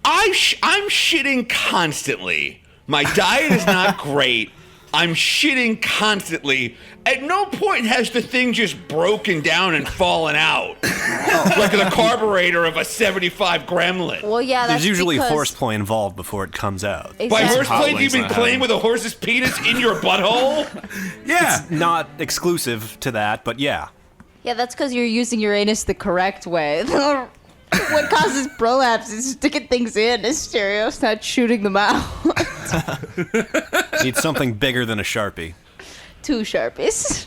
Speaker 5: I'm shitting constantly. My diet is not great. I'm shitting constantly. At no point has the thing just broken down and fallen out. Like the carburetor of a 75 Gremlin.
Speaker 6: Well, yeah, that's
Speaker 3: There's usually
Speaker 6: because...
Speaker 3: horseplay involved before it comes out.
Speaker 5: By
Speaker 6: Exactly.
Speaker 5: horseplay, do you
Speaker 4: wings
Speaker 5: mean
Speaker 4: not
Speaker 5: playing
Speaker 4: having-
Speaker 5: with a horse's penis in your butthole?
Speaker 2: Yeah.
Speaker 3: Not exclusive to that, but yeah.
Speaker 6: Yeah, that's because you're using your anus the correct way. What causes prolapse is sticking things in. Is Stereo's not shooting them out.
Speaker 3: Need something bigger than a Sharpie.
Speaker 6: 2 Sharpies.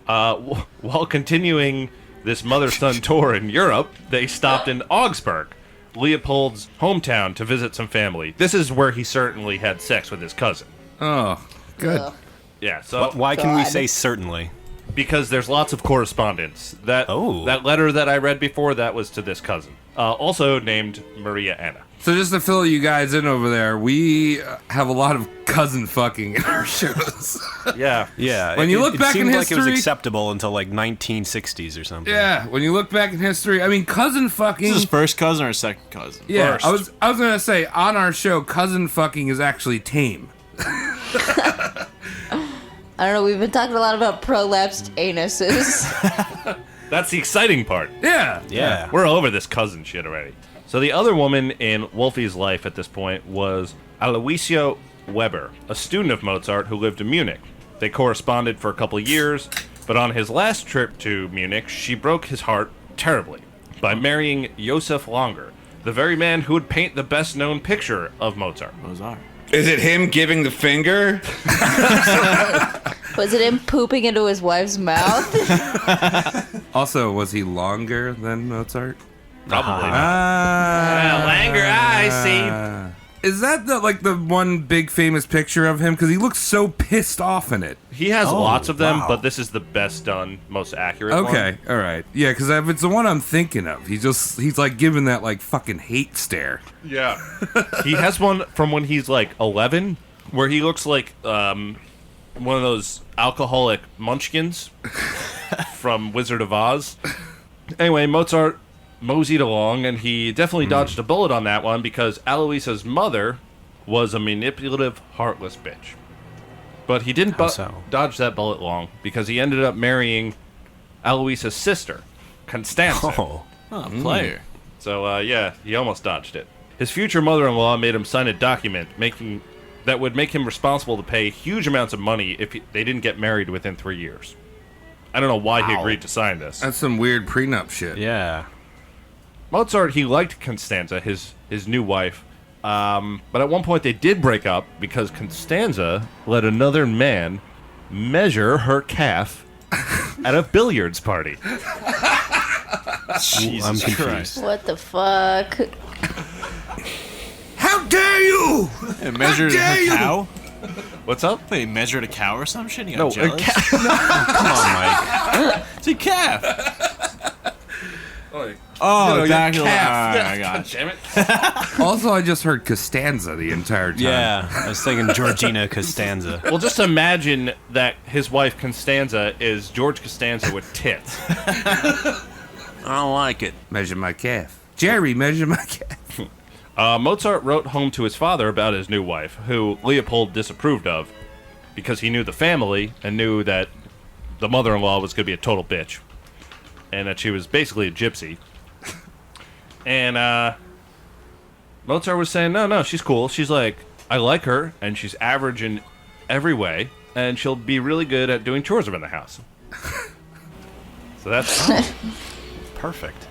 Speaker 1: While continuing this mother-son tour in Europe, they stopped in Augsburg, Leopold's hometown, to visit some family. This is where he certainly had sex with his cousin.
Speaker 2: Oh, good.
Speaker 6: Ugh.
Speaker 1: Yeah, so
Speaker 3: Why can we
Speaker 6: God.
Speaker 3: say certainly?
Speaker 1: because there's lots of correspondence. That letter that I read before, that was to this cousin, also named Maria Anna.
Speaker 2: So just to fill you guys in over there, we have a lot of cousin fucking in our shows.
Speaker 1: Yeah.
Speaker 3: Yeah.
Speaker 2: When you look back in
Speaker 3: seemed like it was
Speaker 2: history-
Speaker 3: acceptable until like 1960s or something.
Speaker 2: Yeah, when you look back in history, I mean, cousin fucking.
Speaker 4: Is this his first cousin or second cousin?
Speaker 2: Yeah,
Speaker 1: first.
Speaker 2: I was gonna say on our show, cousin fucking is actually tame.
Speaker 6: I don't know. We've been talking a lot about prolapsed anuses.
Speaker 1: That's the exciting part.
Speaker 2: Yeah,
Speaker 3: Yeah.
Speaker 1: We're over this cousin shit already. So the other woman in Wolfie's life at this point was Aloisio Weber, a student of Mozart who lived in Munich. They corresponded for a couple of years, but on his last trip to Munich, she broke his heart terribly by marrying Josef Langer, the very man who would paint the best-known picture of Mozart.
Speaker 4: Mozart.
Speaker 5: Is it him giving the finger?
Speaker 6: Was it him pooping into his wife's mouth?
Speaker 2: Also, was he longer than Mozart?
Speaker 1: Probably not.
Speaker 2: Langer,
Speaker 1: I see.
Speaker 2: Is that the one big famous picture of him? Because he looks so pissed off in it.
Speaker 1: He has lots of them,
Speaker 2: wow.
Speaker 1: but this is the best done, most accurate one.
Speaker 2: Okay, all right, yeah, because if it's the one I'm thinking of, he's like giving that like fucking hate stare.
Speaker 1: Yeah. He has one from when he's like 11, where he looks like one of those alcoholic munchkins from Wizard of Oz. Anyway, Mozart moseyed along, and he definitely dodged a bullet on that one because Aloisa's mother was a manipulative, heartless bitch. But he didn't dodge that bullet long because he ended up marrying Aloisa's sister, Constanza.
Speaker 3: Oh.
Speaker 4: Player.
Speaker 1: So, yeah, he almost dodged it. His future mother-in-law made him sign a document that would make him responsible to pay huge amounts of money if they didn't get married within 3 years. I don't know why he agreed to sign this.
Speaker 2: That's some weird prenup shit.
Speaker 3: Yeah.
Speaker 1: Mozart, he liked Constanza, his new wife, but at one point they did break up because Constanza let another man measure her calf at a billiards party.
Speaker 4: Jesus
Speaker 3: I'm confused.
Speaker 4: Christ.
Speaker 6: What the fuck?
Speaker 2: How dare you!
Speaker 4: Hey, measured
Speaker 2: dare
Speaker 4: a
Speaker 2: you!
Speaker 4: cow?
Speaker 1: What's up?
Speaker 4: Wait, measured a cow or some shit? You
Speaker 1: No,
Speaker 4: got
Speaker 1: a
Speaker 4: jealous?
Speaker 1: calf.
Speaker 3: Come on, Mike.
Speaker 4: It's a calf. Oh,
Speaker 1: your
Speaker 4: back
Speaker 1: calf.
Speaker 4: I got
Speaker 1: God
Speaker 4: you.
Speaker 1: damn it.
Speaker 2: Also, I just heard Costanza the entire time.
Speaker 3: Yeah, I was thinking Georgina Costanza.
Speaker 1: Well, just imagine that his wife Costanza is George Costanza with tits.
Speaker 4: I don't like it.
Speaker 2: Measure my calf. Jerry, measure my calf.
Speaker 1: Mozart wrote home to his father about his new wife, who Leopold disapproved of, because he knew the family and knew that the mother-in-law was going to be a total bitch, and that she was basically a gypsy. And Mozart was saying, no, she's cool. She's like, I like her, and she's average in every way, and she'll be really good at doing chores around the house. So that's
Speaker 3: Perfect.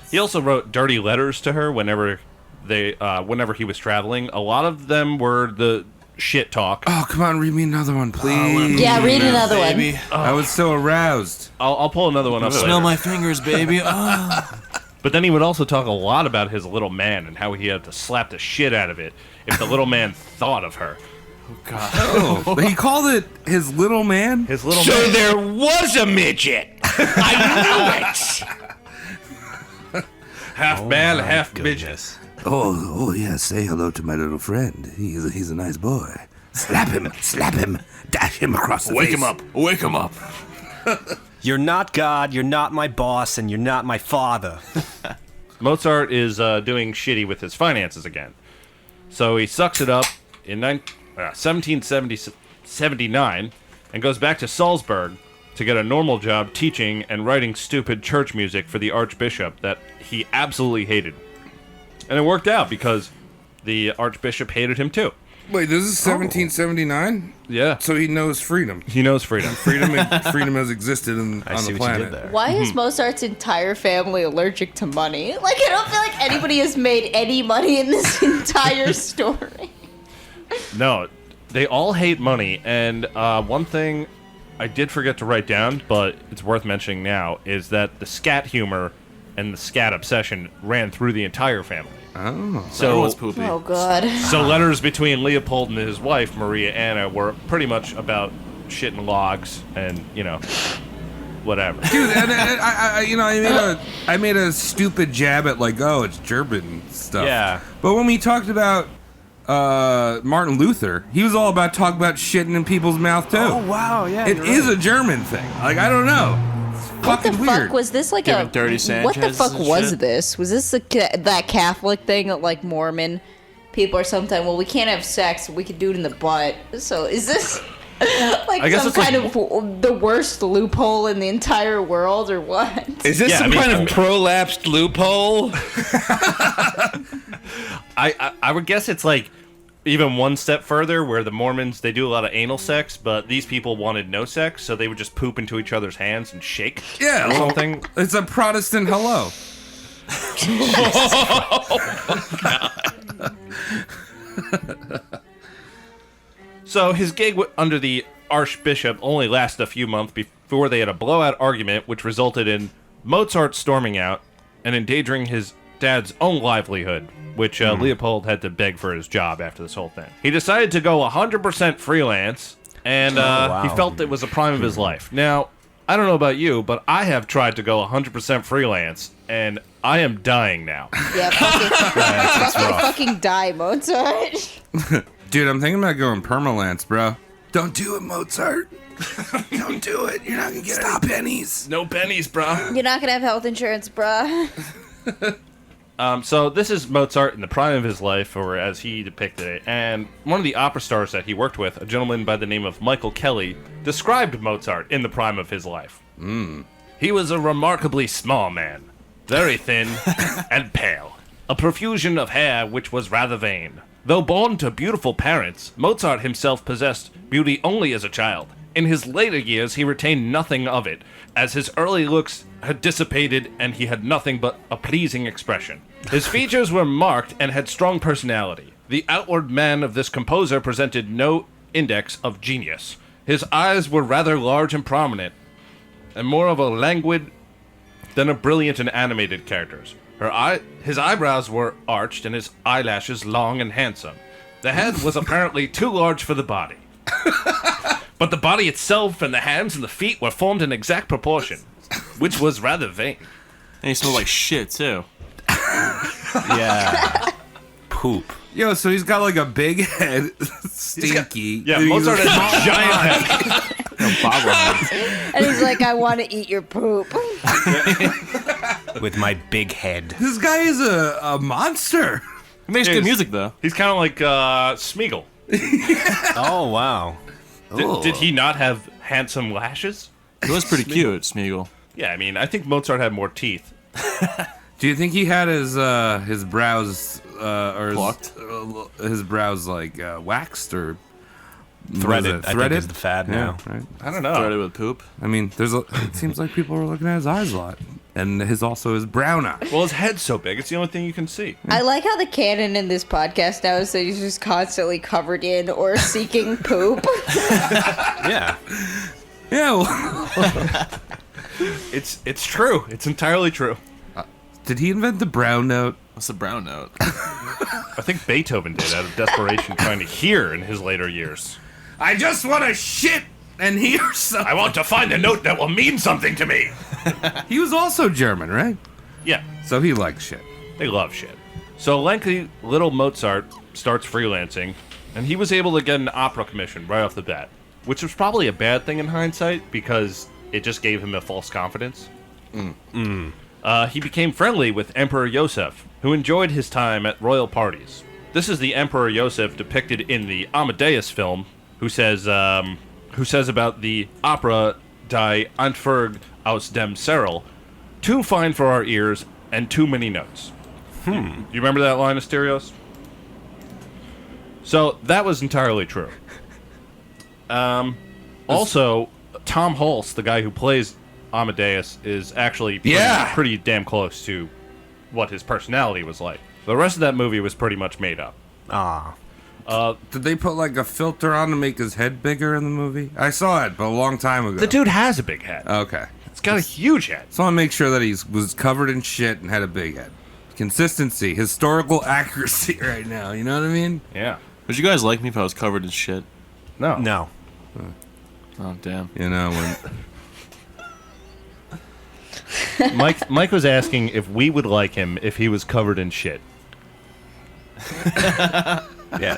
Speaker 1: He also wrote dirty letters to her whenever he was traveling. A lot of them were the shit talk.
Speaker 2: Oh, come on, read me another one, please.
Speaker 6: Yeah, read another one.
Speaker 4: Baby.
Speaker 2: I was so aroused.
Speaker 1: I'll pull another one up later.
Speaker 4: Smell my fingers, baby. Oh.
Speaker 1: But then he would also talk a lot about his little man and how he had to slap the shit out of it if the little man thought of her.
Speaker 4: God.
Speaker 2: Oh, he called it his little man?
Speaker 1: His little
Speaker 5: So
Speaker 1: man.
Speaker 5: there was a midget. I knew it.
Speaker 1: Half man, half midget.
Speaker 2: Oh, yeah, say hello to my little friend. He's a nice boy. Slap him, dash him across the
Speaker 4: Wake
Speaker 2: face.
Speaker 4: him up. Wake him up.
Speaker 3: You're not God, you're not my boss, and you're not my father.
Speaker 1: Mozart is doing shitty with his finances again. So he sucks it up in 1779 and goes back to Salzburg to get a normal job teaching and writing stupid church music for the archbishop that he absolutely hated. And it worked out because the archbishop hated him too.
Speaker 2: Wait, this is 1779?
Speaker 1: Yeah.
Speaker 2: So he knows freedom.
Speaker 1: He knows freedom.
Speaker 2: Freedom has existed on
Speaker 3: See
Speaker 2: the
Speaker 3: what you
Speaker 2: planet.
Speaker 3: did there.
Speaker 6: Why is Mozart's entire family allergic to money? Like, I don't feel like anybody has made any money in this entire story.
Speaker 1: No, they all hate money. And one thing I did forget to write down, but it's worth mentioning now, is that the scat humor and the scat obsession ran through the entire family.
Speaker 2: Oh.
Speaker 1: So,
Speaker 4: Everyone's poopy.
Speaker 6: Oh, God.
Speaker 1: so letters between Leopold and his wife, Maria Anna, were pretty much about shitting logs and, whatever.
Speaker 2: Dude, and I made a stupid jab at like, oh, it's German stuff.
Speaker 1: Yeah.
Speaker 2: But when we talked about Martin Luther, he was all about talking about shitting in people's mouth too.
Speaker 3: Oh, wow, yeah.
Speaker 2: It is a German thing. Like, I don't know. It's
Speaker 6: What the
Speaker 2: fucking weird.
Speaker 6: fuck was this like
Speaker 4: Giving
Speaker 6: a
Speaker 4: dirty
Speaker 6: what the
Speaker 4: Sanchez's
Speaker 6: fuck
Speaker 4: and
Speaker 6: was
Speaker 4: shit?
Speaker 6: this? Was this that Catholic thing that like Mormon people are sometimes, well, we can't have sex, we could do it in the butt. So is this like
Speaker 1: I guess
Speaker 6: some
Speaker 1: it's like-
Speaker 6: kind of the worst loophole in the entire world or what?
Speaker 5: Is this
Speaker 1: Yeah,
Speaker 5: some
Speaker 1: I mean-
Speaker 5: kind of prolapsed loophole?
Speaker 1: I would guess it's like even one step further where the Mormons, they do a lot of anal sex, but these people wanted no sex, so they would just poop into each other's hands and shake
Speaker 2: Yeah,
Speaker 1: or
Speaker 2: well,
Speaker 1: something.
Speaker 2: it's a Protestant hello.
Speaker 1: So his gig under the archbishop only lasted a few months before they had a blowout argument, which resulted in Mozart storming out and endangering his dad's own livelihood, which Leopold had to beg for his job after this whole thing. He decided to go 100% freelance, and he felt it was the prime of his life. Now, I don't know about you, but I have tried to go 100% freelance, and I am dying now.
Speaker 6: Yeah, fucking die, Mozart.
Speaker 2: Dude, I'm thinking about going permalance, bro. Don't do it, Mozart. Don't do it. You're not gonna get any pennies.
Speaker 1: No pennies, bro.
Speaker 6: You're not gonna have health insurance, bruh.
Speaker 1: So this is Mozart in the prime of his life, or as he depicted it. And one of the opera stars that he worked with, a gentleman by the name of Michael Kelly, described Mozart in the prime of his life. He was a remarkably small man, very thin and pale, a profusion of hair which was rather vain. Though born to beautiful parents, Mozart himself possessed beauty only as a child. In his later years, he retained nothing of it, as his early looks had dissipated and he had nothing but a pleasing expression. His features were marked and had strong personality. The outward man of this composer presented no index of genius. His eyes were rather large and prominent, and more of a languid than a brilliant and animated characters. His eyebrows were arched and his eyelashes long and handsome. The head was apparently too large for the body. But the body itself and the hands and the feet were formed in exact proportion, which was rather vain.
Speaker 4: And he smelled like shit too.
Speaker 3: Yeah. Poop.
Speaker 2: Yo, so he's got like a big head, stinky.
Speaker 1: Yeah,
Speaker 2: He's
Speaker 1: Mozart
Speaker 2: a-
Speaker 1: has a giant head.
Speaker 6: And he's like, I want to eat your poop.
Speaker 3: With my big head.
Speaker 2: This guy is a monster.
Speaker 4: He makes good music though.
Speaker 1: He's kind of like Smeagol.
Speaker 3: Oh, wow.
Speaker 1: Did he not have handsome lashes?
Speaker 4: He was pretty cute, Smeagol.
Speaker 1: Yeah, I mean, I think Mozart had more teeth.
Speaker 2: Do you think he had his brows or
Speaker 4: Plucked?
Speaker 2: his brows like waxed or
Speaker 3: Threaded, I think,
Speaker 2: Threaded?
Speaker 3: is the fad
Speaker 2: Yeah,
Speaker 3: now.
Speaker 2: right.
Speaker 1: I don't know.
Speaker 4: Started with poop.
Speaker 2: I mean, it seems like people are looking at his eyes a lot, and his brown eye.
Speaker 1: Well, his head's so big; it's the only thing you can see.
Speaker 6: I like how the canon in this podcast now is that he's just constantly covered in or seeking poop.
Speaker 3: Yeah.
Speaker 2: Yeah. Well,
Speaker 1: It's true. It's entirely true.
Speaker 2: did he invent the brown note?
Speaker 4: What's the brown note?
Speaker 1: I think Beethoven did out of desperation, trying to hear in his later years.
Speaker 2: I just want to shit and hear something.
Speaker 1: I want to find a note that will mean something to me.
Speaker 2: He was also German, right?
Speaker 1: Yeah,
Speaker 2: So he likes shit.
Speaker 1: they love shit. So lengthy little Mozart starts freelancing, and he was able to get an opera commission right off the bat, which was probably a bad thing in hindsight because it just gave him a false confidence. He became friendly with Emperor Joseph, who enjoyed his time at royal parties. This is the Emperor Joseph depicted in the Amadeus film, who says about the opera Die Antwerp aus dem Serl, too fine for our ears and too many notes. Do you remember that line, Asterios? So that was entirely true. Also, Tom Hulse, the guy who plays Amadeus, is actually pretty damn close to what his personality was like. The rest of that movie was pretty much made up.
Speaker 3: Ah.
Speaker 2: Did they put like a filter on to make his head bigger in the movie? I saw it, but a long time ago.
Speaker 1: The dude has a big head.
Speaker 2: Okay.
Speaker 1: It's got a huge head.
Speaker 2: So I want to make sure that he was covered in shit and had a big head. Consistency, historical accuracy right now. You know what I mean?
Speaker 1: Yeah.
Speaker 4: Would you guys like me if I was covered in shit?
Speaker 1: No.
Speaker 3: No.
Speaker 4: Oh damn.
Speaker 2: You know, when
Speaker 1: Mike was asking if we would like him if he was covered in shit.
Speaker 3: Yeah.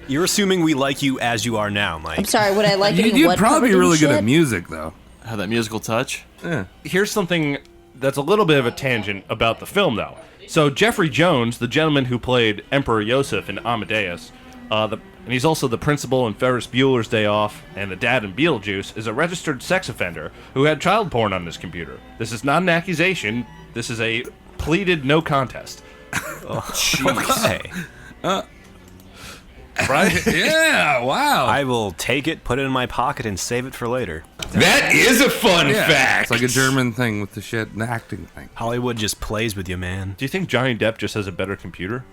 Speaker 3: You're assuming we like you as you are now, Mike.
Speaker 6: I'm sorry, would I like it in
Speaker 2: you'd
Speaker 6: what
Speaker 2: probably be
Speaker 6: covered in
Speaker 2: really good
Speaker 6: shit?
Speaker 2: at music, though.
Speaker 4: Have that musical touch.
Speaker 2: Yeah.
Speaker 1: Here's something that's a little bit of a tangent about the film, though. So Jeffrey Jones, the gentleman who played Emperor Joseph in Amadeus, and he's also the principal in Ferris Bueller's Day Off and the dad in Beetlejuice, is a registered sex offender who had child porn on his computer. This is not an accusation. This is a pleaded no contest.
Speaker 3: Okay.
Speaker 1: Right?
Speaker 2: Yeah, wow.
Speaker 3: I will take it, put it in my pocket, and save it for later.
Speaker 5: That is a fun fact.
Speaker 2: It's like a German thing with the shit and the acting thing.
Speaker 3: Hollywood just plays with you, man.
Speaker 1: Do you think Johnny Depp just has a better computer?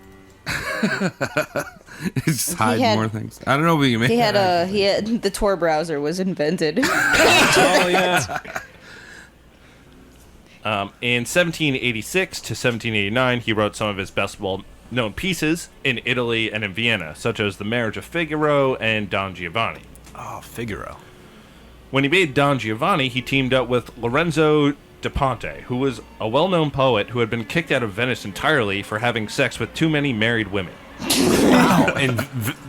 Speaker 2: Just hide
Speaker 6: had-
Speaker 2: more things. I don't know, but you may.
Speaker 6: He had the Tor browser was invented.
Speaker 3: Oh, yeah.
Speaker 1: In 1786 to 1789, he wrote some of his best well-known pieces in Italy and in Vienna, such as The Marriage of Figaro and Don Giovanni.
Speaker 3: Oh, Figaro.
Speaker 1: When he made Don Giovanni, he teamed up with Lorenzo da Ponte, who was a well-known poet who had been kicked out of Venice entirely for having sex with too many married women.
Speaker 3: Wow. And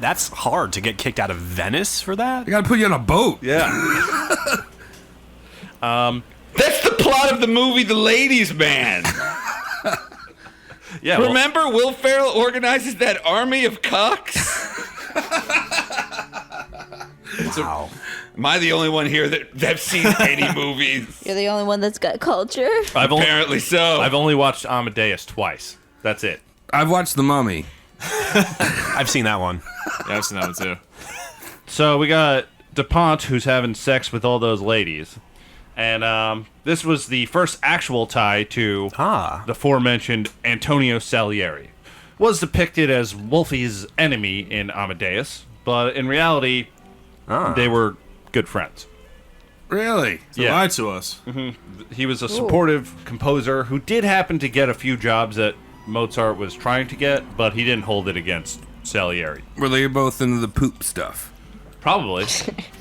Speaker 3: that's hard to get kicked out of Venice for that?
Speaker 2: I gotta put you on a boat.
Speaker 1: Yeah.
Speaker 5: That's the plot of the movie The Ladies' Man.
Speaker 1: Yeah. well,
Speaker 5: Remember, Will Ferrell organizes that army of cocks?
Speaker 3: Wow.
Speaker 5: Am I the only one here that have seen any movies?
Speaker 6: You're the only one that's got culture.
Speaker 5: Apparently so.
Speaker 1: I've only watched Amadeus twice. That's it.
Speaker 2: I've watched The Mummy.
Speaker 3: I've seen that one.
Speaker 4: Yeah, I've seen that one too.
Speaker 1: So we got DuPont, who's having sex with all those ladies. And this was the first actual tie to the aforementioned Antonio Salieri. Was depicted as Wolfie's enemy in Amadeus, but in reality, they were good friends.
Speaker 2: Really?
Speaker 4: So
Speaker 1: Yeah.
Speaker 4: lied to us.
Speaker 1: He was a supportive composer who did happen to get a few jobs that Mozart was trying to get, but he didn't hold it against Salieri.
Speaker 2: Were they both into the poop stuff?
Speaker 1: Probably.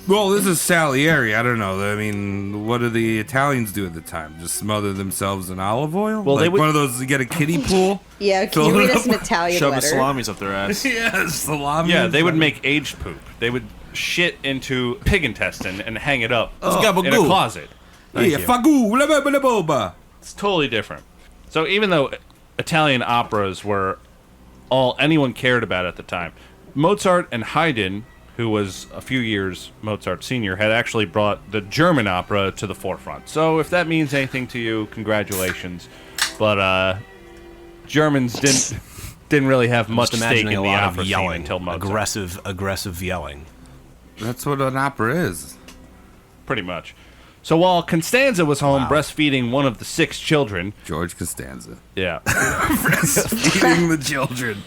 Speaker 2: Well, this is Salieri. I don't know. I mean, what do the Italians do at the time? Just smother themselves in olive oil?
Speaker 1: Well,
Speaker 2: like
Speaker 1: they would-
Speaker 2: one of those to get a kiddie pool?
Speaker 6: Yeah, can
Speaker 2: Fill
Speaker 6: you
Speaker 2: it
Speaker 6: read us
Speaker 2: up.
Speaker 6: an Italian
Speaker 4: Shove the
Speaker 6: letter?
Speaker 4: salamis up their ass.
Speaker 2: Yes, salami.
Speaker 1: Yeah, they would make aged poop. They would shit into pig intestine and hang it up in a
Speaker 4: gabagool.
Speaker 1: closet.
Speaker 2: Yeah, fagu, boba.
Speaker 1: It's totally different. So even though Italian operas were all anyone cared about at the time, Mozart and Haydn, who was a few years Mozart senior, had actually brought the German opera to the forefront. So if that means anything to you, congratulations. But Germans didn't really have much
Speaker 3: Just
Speaker 1: stake in
Speaker 3: imagining
Speaker 1: the
Speaker 3: a lot
Speaker 1: opera
Speaker 3: of
Speaker 1: scene
Speaker 3: yelling,
Speaker 1: until Mozart.
Speaker 3: aggressive yelling.
Speaker 2: That's what an opera is.
Speaker 1: Pretty much. So while Constanza was home breastfeeding one of the 6 children,
Speaker 2: George Costanza.
Speaker 1: yeah,
Speaker 2: Feeding the children.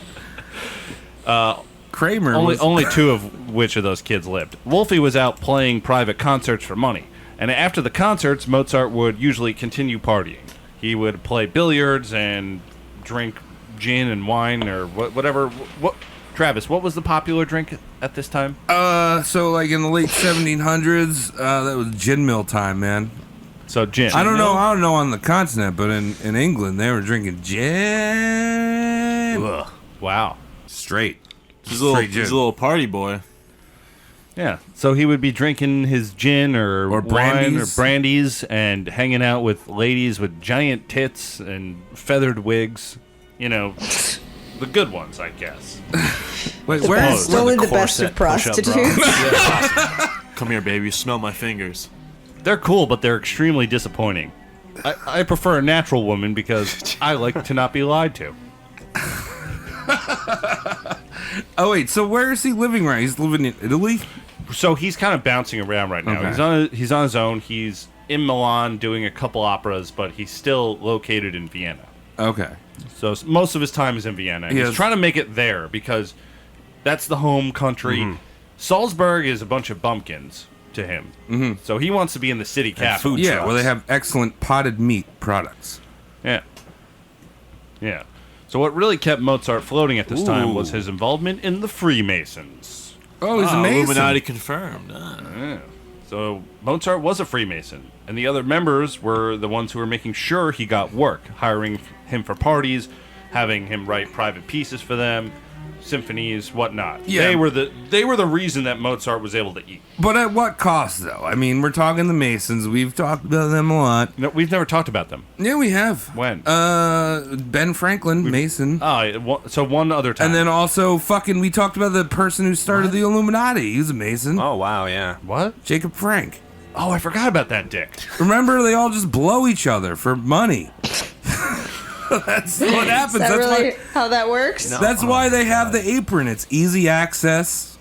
Speaker 2: Kramer was...
Speaker 1: only 2 of which of those kids lived. Wolfie was out playing private concerts for money, and after the concerts, Mozart would usually continue partying. He would play billiards and drink gin and wine or whatever. What, Travis? What was the popular drink at this time?
Speaker 2: So like in the late 1700s, that was gin mill time, man.
Speaker 1: So gin.
Speaker 2: I don't know on the continent, but in England, they were drinking gin.
Speaker 1: Ugh. Wow.
Speaker 2: Straight.
Speaker 4: He's
Speaker 2: Straight
Speaker 4: a
Speaker 2: gin.
Speaker 4: little party boy.
Speaker 1: Yeah. So he would be drinking his gin or wine or
Speaker 2: brandies.
Speaker 1: brandies and hanging out with ladies with giant tits and feathered wigs. You know, the good ones, I guess.
Speaker 2: Wait,
Speaker 6: The
Speaker 2: where
Speaker 6: best,
Speaker 2: is...
Speaker 6: only
Speaker 3: the
Speaker 6: the best
Speaker 3: corset
Speaker 6: of
Speaker 3: push-up bra.
Speaker 6: prostitutes.
Speaker 4: Come here, baby. Smell my fingers.
Speaker 1: They're cool, but they're extremely disappointing. I prefer a natural woman because I like to not be lied to.
Speaker 2: Oh, wait, so where is he living right? He's living in Italy?
Speaker 1: So he's kind of bouncing around right now.
Speaker 2: Okay.
Speaker 1: He's on his own. He's in Milan doing a couple operas, but he's still located in Vienna.
Speaker 2: Okay.
Speaker 1: So most of his time is in Vienna. And
Speaker 2: Yeah.
Speaker 1: he's trying to make it there because that's the home country.
Speaker 2: Mm-hmm.
Speaker 1: Salzburg is a bunch of bumpkins to him. Mm-hmm. So he wants to be in the city capital.
Speaker 3: food
Speaker 2: Yeah,
Speaker 3: trucks.
Speaker 2: well, they have excellent potted meat products.
Speaker 1: Yeah. Yeah. So what really kept Mozart floating at this time was his involvement in the Freemasons.
Speaker 2: Oh, he's amazing.
Speaker 4: Illuminati confirmed.
Speaker 1: Yeah. So Mozart was a Freemason, and the other members were the ones who were making sure he got work, hiring him for parties, having him write private pieces for them, symphonies, whatnot.
Speaker 2: Yeah.
Speaker 1: They were the reason that Mozart was able to eat.
Speaker 2: But at what cost, though? I mean, we're talking the Masons. We've talked about them a lot.
Speaker 1: No, we've never talked about them.
Speaker 2: Yeah, we have.
Speaker 1: When?
Speaker 2: Ben Franklin, Mason.
Speaker 1: So one other time.
Speaker 2: And then also, we talked about the person who started the Illuminati. He was a Mason.
Speaker 3: Oh wow, yeah.
Speaker 1: what?
Speaker 2: Jacob Frank.
Speaker 1: Oh, I forgot about that dick.
Speaker 2: Remember, they all just blow each other for money. That's what happens.
Speaker 6: Is that
Speaker 2: That's
Speaker 6: really
Speaker 2: why.
Speaker 6: how that works?
Speaker 2: That's why they have the apron. It's easy access.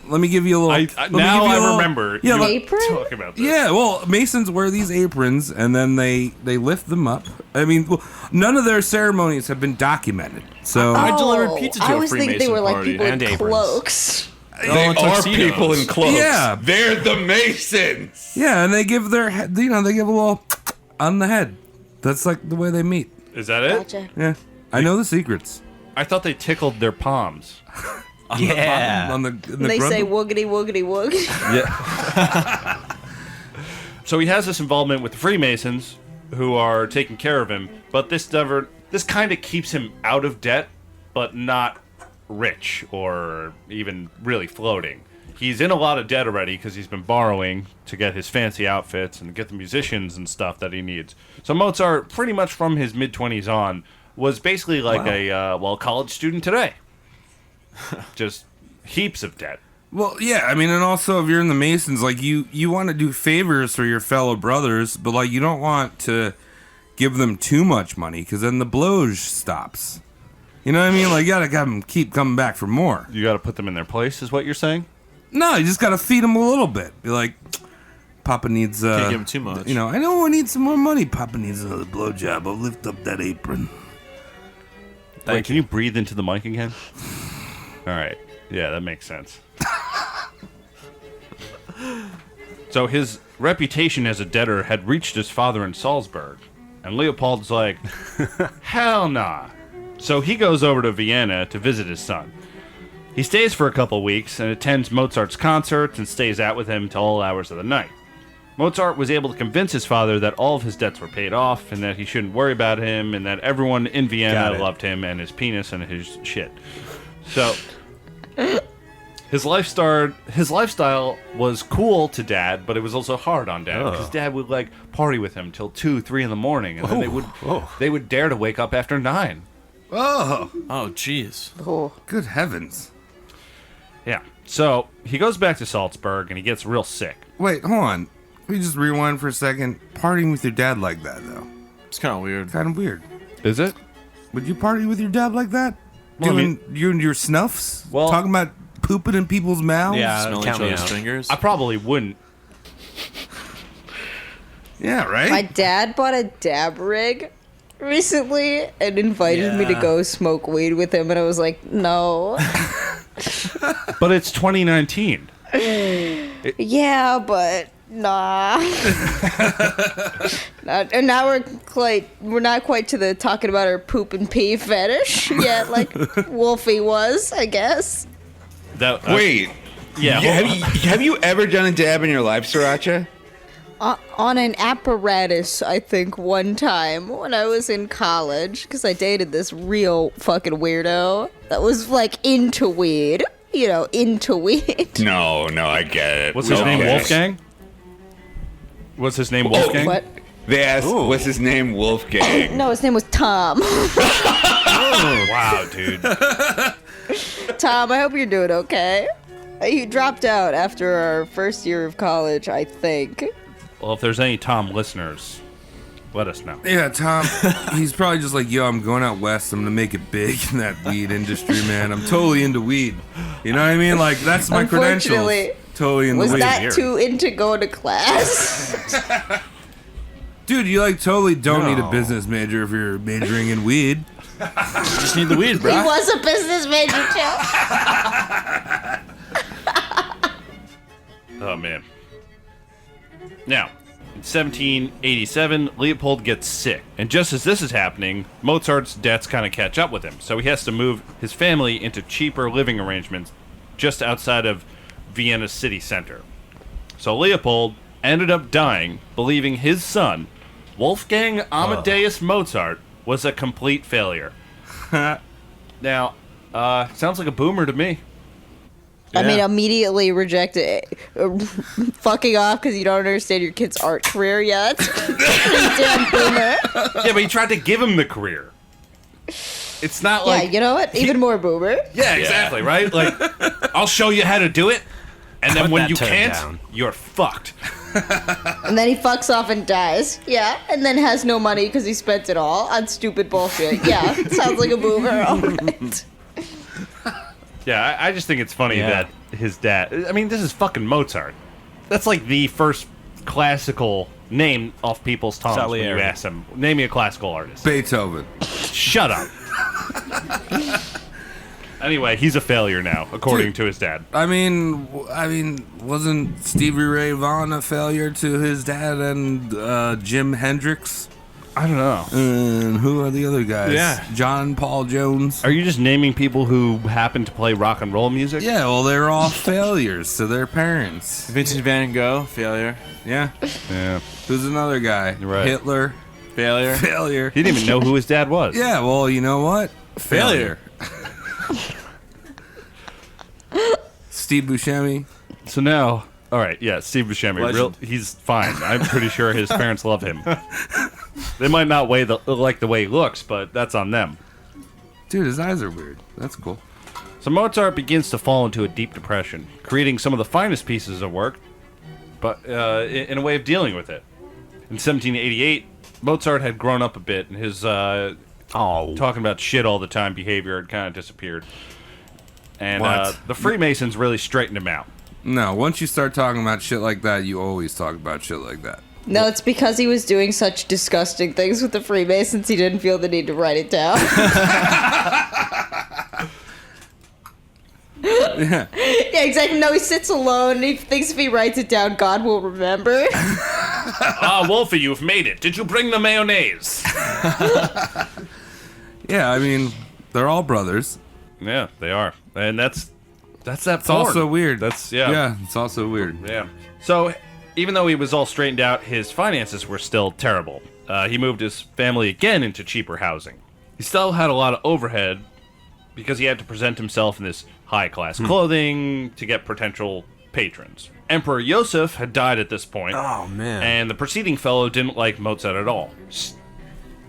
Speaker 2: Let me give you a little. let me
Speaker 1: Now
Speaker 2: give you a
Speaker 1: I
Speaker 2: little-
Speaker 1: remember.
Speaker 2: Yeah,
Speaker 1: you
Speaker 2: let-
Speaker 6: Apron?
Speaker 1: talking about this.
Speaker 2: Yeah, well, Masons wear these aprons and then they lift them up. I mean, none of their ceremonies have been documented. So
Speaker 4: I delivered pizza to
Speaker 6: I
Speaker 4: a
Speaker 6: was thinking they
Speaker 4: Freemason
Speaker 6: were like
Speaker 4: party.
Speaker 6: people
Speaker 3: And
Speaker 6: in
Speaker 3: aprons.
Speaker 6: cloaks.
Speaker 5: They
Speaker 4: in
Speaker 5: are
Speaker 4: tuxedos.
Speaker 5: people in cloaks.
Speaker 2: Yeah.
Speaker 5: They're the Masons.
Speaker 2: yeah, and they give their they give a little on the head. That's like the way they meet.
Speaker 1: Is that it?
Speaker 6: Gotcha.
Speaker 2: Yeah, I know the secrets.
Speaker 1: I thought they tickled their palms.
Speaker 3: Yeah.
Speaker 2: On the
Speaker 6: They say woogity woogity woog.
Speaker 1: So he has this involvement with the Freemasons, who are taking care of him. But this kind of keeps him out of debt, but not rich or even really floating. He's in a lot of debt already because he's been borrowing to get his fancy outfits and get the musicians and stuff that he needs. So Mozart, pretty much from his mid-20s on, was basically like a college student today. Just heaps of debt.
Speaker 2: Well, yeah, I mean, and also if you're in the Masons, like you want to do favors for your fellow brothers, but like you don't want to give them too much money because then the bloge stops. You know what I mean? Like you gotta have them keep coming back for more.
Speaker 1: You got to put them in their place, is what you're saying?
Speaker 2: No, you just gotta feed them a little bit. Be like, Papa needs.
Speaker 4: Can't give him too much.
Speaker 2: You know, I know I need some more money. Papa needs another blowjob. I'll lift up that apron.
Speaker 1: Wait, can you breathe into the mic again? All right. Yeah, that makes sense. So his reputation as a debtor had reached his father in Salzburg, and Leopold's like, hell nah. So he goes over to Vienna to visit his son. He stays for a couple weeks and attends Mozart's concerts and stays out with him till all hours of the night. Mozart was able to convince his father that all of his debts were paid off and that he shouldn't worry about him and that everyone in Vienna loved him and his penis and his shit. So, his lifestyle was cool to Dad, but it was also hard on Dad because Dad would like party with him till 2, 3 in the morning, and then they would dare to wake up after 9.
Speaker 2: Oh,
Speaker 4: Oh, jeez.
Speaker 6: Oh.
Speaker 2: good heavens.
Speaker 1: Yeah. So he goes back to Salzburg and he gets real sick.
Speaker 2: Wait, hold on. Let me just rewind for a second. Partying with your dad like that, though.
Speaker 4: It's kind of weird.
Speaker 2: Kind of weird.
Speaker 1: Is it?
Speaker 2: Would you party with your dad like that?
Speaker 1: Well, I
Speaker 2: Doing your snuffs?
Speaker 1: Well-
Speaker 2: Talking about pooping in people's mouths?
Speaker 3: Yeah.
Speaker 4: Smell each
Speaker 3: count me
Speaker 4: other's
Speaker 3: out.
Speaker 4: fingers.
Speaker 1: I probably wouldn't.
Speaker 2: Yeah, right?
Speaker 6: My dad bought a dab rig recently and invited me to
Speaker 4: Yeah.
Speaker 6: go smoke weed with him, and I was like, no.
Speaker 1: But it's 2019.
Speaker 6: Yeah, but nah. And now we're not quite to the talking about our poop and pee fetish yet, like Wolfie was, I guess.
Speaker 5: Wait.
Speaker 1: Yeah.
Speaker 5: Have you ever done a dab in your life, Sriracha?
Speaker 6: On an apparatus, I think, one time when I was in college, because I dated this real fucking weirdo that was like into weed. You know, into weed.
Speaker 5: No, I get it.
Speaker 1: What's his name?
Speaker 5: Okay.
Speaker 1: Wolfgang? What's his name? Wolfgang?
Speaker 6: What?
Speaker 5: They asked, what's his name? Wolfgang.
Speaker 6: No, his name was Tom.
Speaker 1: Oh, wow, dude.
Speaker 6: Tom, I hope you're doing okay. You dropped out after our first year of college, I think.
Speaker 1: Well, if there's any Tom listeners, let us know.
Speaker 2: Yeah, Tom, he's probably just like, yo, I'm going out west. I'm going to make it big in that weed industry, man. I'm totally into weed. You know what I mean? Like, that's my credentials.
Speaker 6: Unfortunately,
Speaker 2: Totally into
Speaker 6: was
Speaker 2: weed.
Speaker 6: that too into going to class?
Speaker 2: Dude, you like totally don't need a business major if you're majoring in weed.
Speaker 4: You just need the weed,
Speaker 6: He
Speaker 4: bro.
Speaker 6: was a business major too.
Speaker 1: Oh, man. Now, in 1787, Leopold gets sick. And just as this is happening, Mozart's debts kind of catch up with him. So he has to move his family into cheaper living arrangements just outside of Vienna's city center. So Leopold ended up dying, believing his son, Wolfgang Amadeus Mozart, was a complete failure. Now, sounds like a boomer to me.
Speaker 6: I mean,
Speaker 4: Yeah.
Speaker 6: immediately reject it. Fucking off because you don't understand your kid's art career yet. Damn boomer.
Speaker 1: Yeah, but he tried to give him the career. It's not
Speaker 6: Yeah,
Speaker 1: like...
Speaker 6: you know what? Even more boomer.
Speaker 1: Yeah, exactly, right? Like, I'll show you how to do it, and then
Speaker 3: Put
Speaker 1: when
Speaker 3: that
Speaker 1: you
Speaker 3: turd
Speaker 1: can't,
Speaker 3: down.
Speaker 1: you're fucked.
Speaker 6: And then he fucks off and dies. Yeah. And then has no money because he spent it all on stupid bullshit. Yeah. Sounds like a boomer. All right.
Speaker 1: Yeah, I just think it's funny
Speaker 3: Yeah.
Speaker 1: that his dad... I mean, this is fucking Mozart. That's like the first classical name off people's tongues when you
Speaker 3: Salieri.
Speaker 1: ask them, name me a classical artist.
Speaker 2: Beethoven.
Speaker 1: Shut up. Anyway, he's a failure now, according to his dad.
Speaker 2: I mean, wasn't Stevie Ray Vaughan a failure to his dad and Jim Hendrix?
Speaker 1: I don't know.
Speaker 2: And who are the other guys?
Speaker 1: Yeah.
Speaker 2: John Paul Jones.
Speaker 1: Are you just naming people who happen to play rock and roll music?
Speaker 2: Yeah, well, they're all failures to their parents.
Speaker 4: Vincent Van Gogh, failure.
Speaker 2: Yeah.
Speaker 1: Yeah.
Speaker 2: Who's another guy?
Speaker 1: Right.
Speaker 2: Hitler.
Speaker 4: Failure.
Speaker 2: Failure.
Speaker 1: He didn't even know who his dad was.
Speaker 2: Yeah, well, you know what?
Speaker 4: Failure.
Speaker 2: Steve Buscemi.
Speaker 1: So now, all right, yeah, Steve Buscemi,
Speaker 4: Legend.
Speaker 1: he's fine. I'm pretty sure his parents love him. They might not like the way he looks, but that's on them.
Speaker 2: Dude, his eyes are weird. That's cool.
Speaker 1: So Mozart begins to fall into a deep depression, creating some of the finest pieces of work, but in a way of dealing with it. In 1788, Mozart had grown up a bit, and his talking about shit all the time behavior had kind of disappeared. And
Speaker 2: What?
Speaker 1: the Freemasons really straightened him out.
Speaker 2: No, once you start talking about shit like that, you always talk about shit like that.
Speaker 6: No, it's because he was doing such disgusting things with the Freemasons, he didn't feel the need to write it down.
Speaker 2: Yeah.
Speaker 6: Yeah, exactly. No, he sits alone and he thinks if he writes it down, God will remember.
Speaker 1: Wolfie, you've made it. Did you bring the mayonnaise?
Speaker 2: Yeah, I mean, they're all brothers.
Speaker 1: Yeah, they are. And that's That's that
Speaker 2: It's also weird.
Speaker 1: That's
Speaker 2: Yeah, it's also weird.
Speaker 1: Yeah. So, even though he was all straightened out, his finances were still terrible. He moved his family again into cheaper housing. He still had a lot of overhead because he had to present himself in this high-class clothing to get potential patrons. Emperor Joseph had died at this point.
Speaker 3: Oh, man.
Speaker 1: And the preceding fellow didn't like Mozart at all.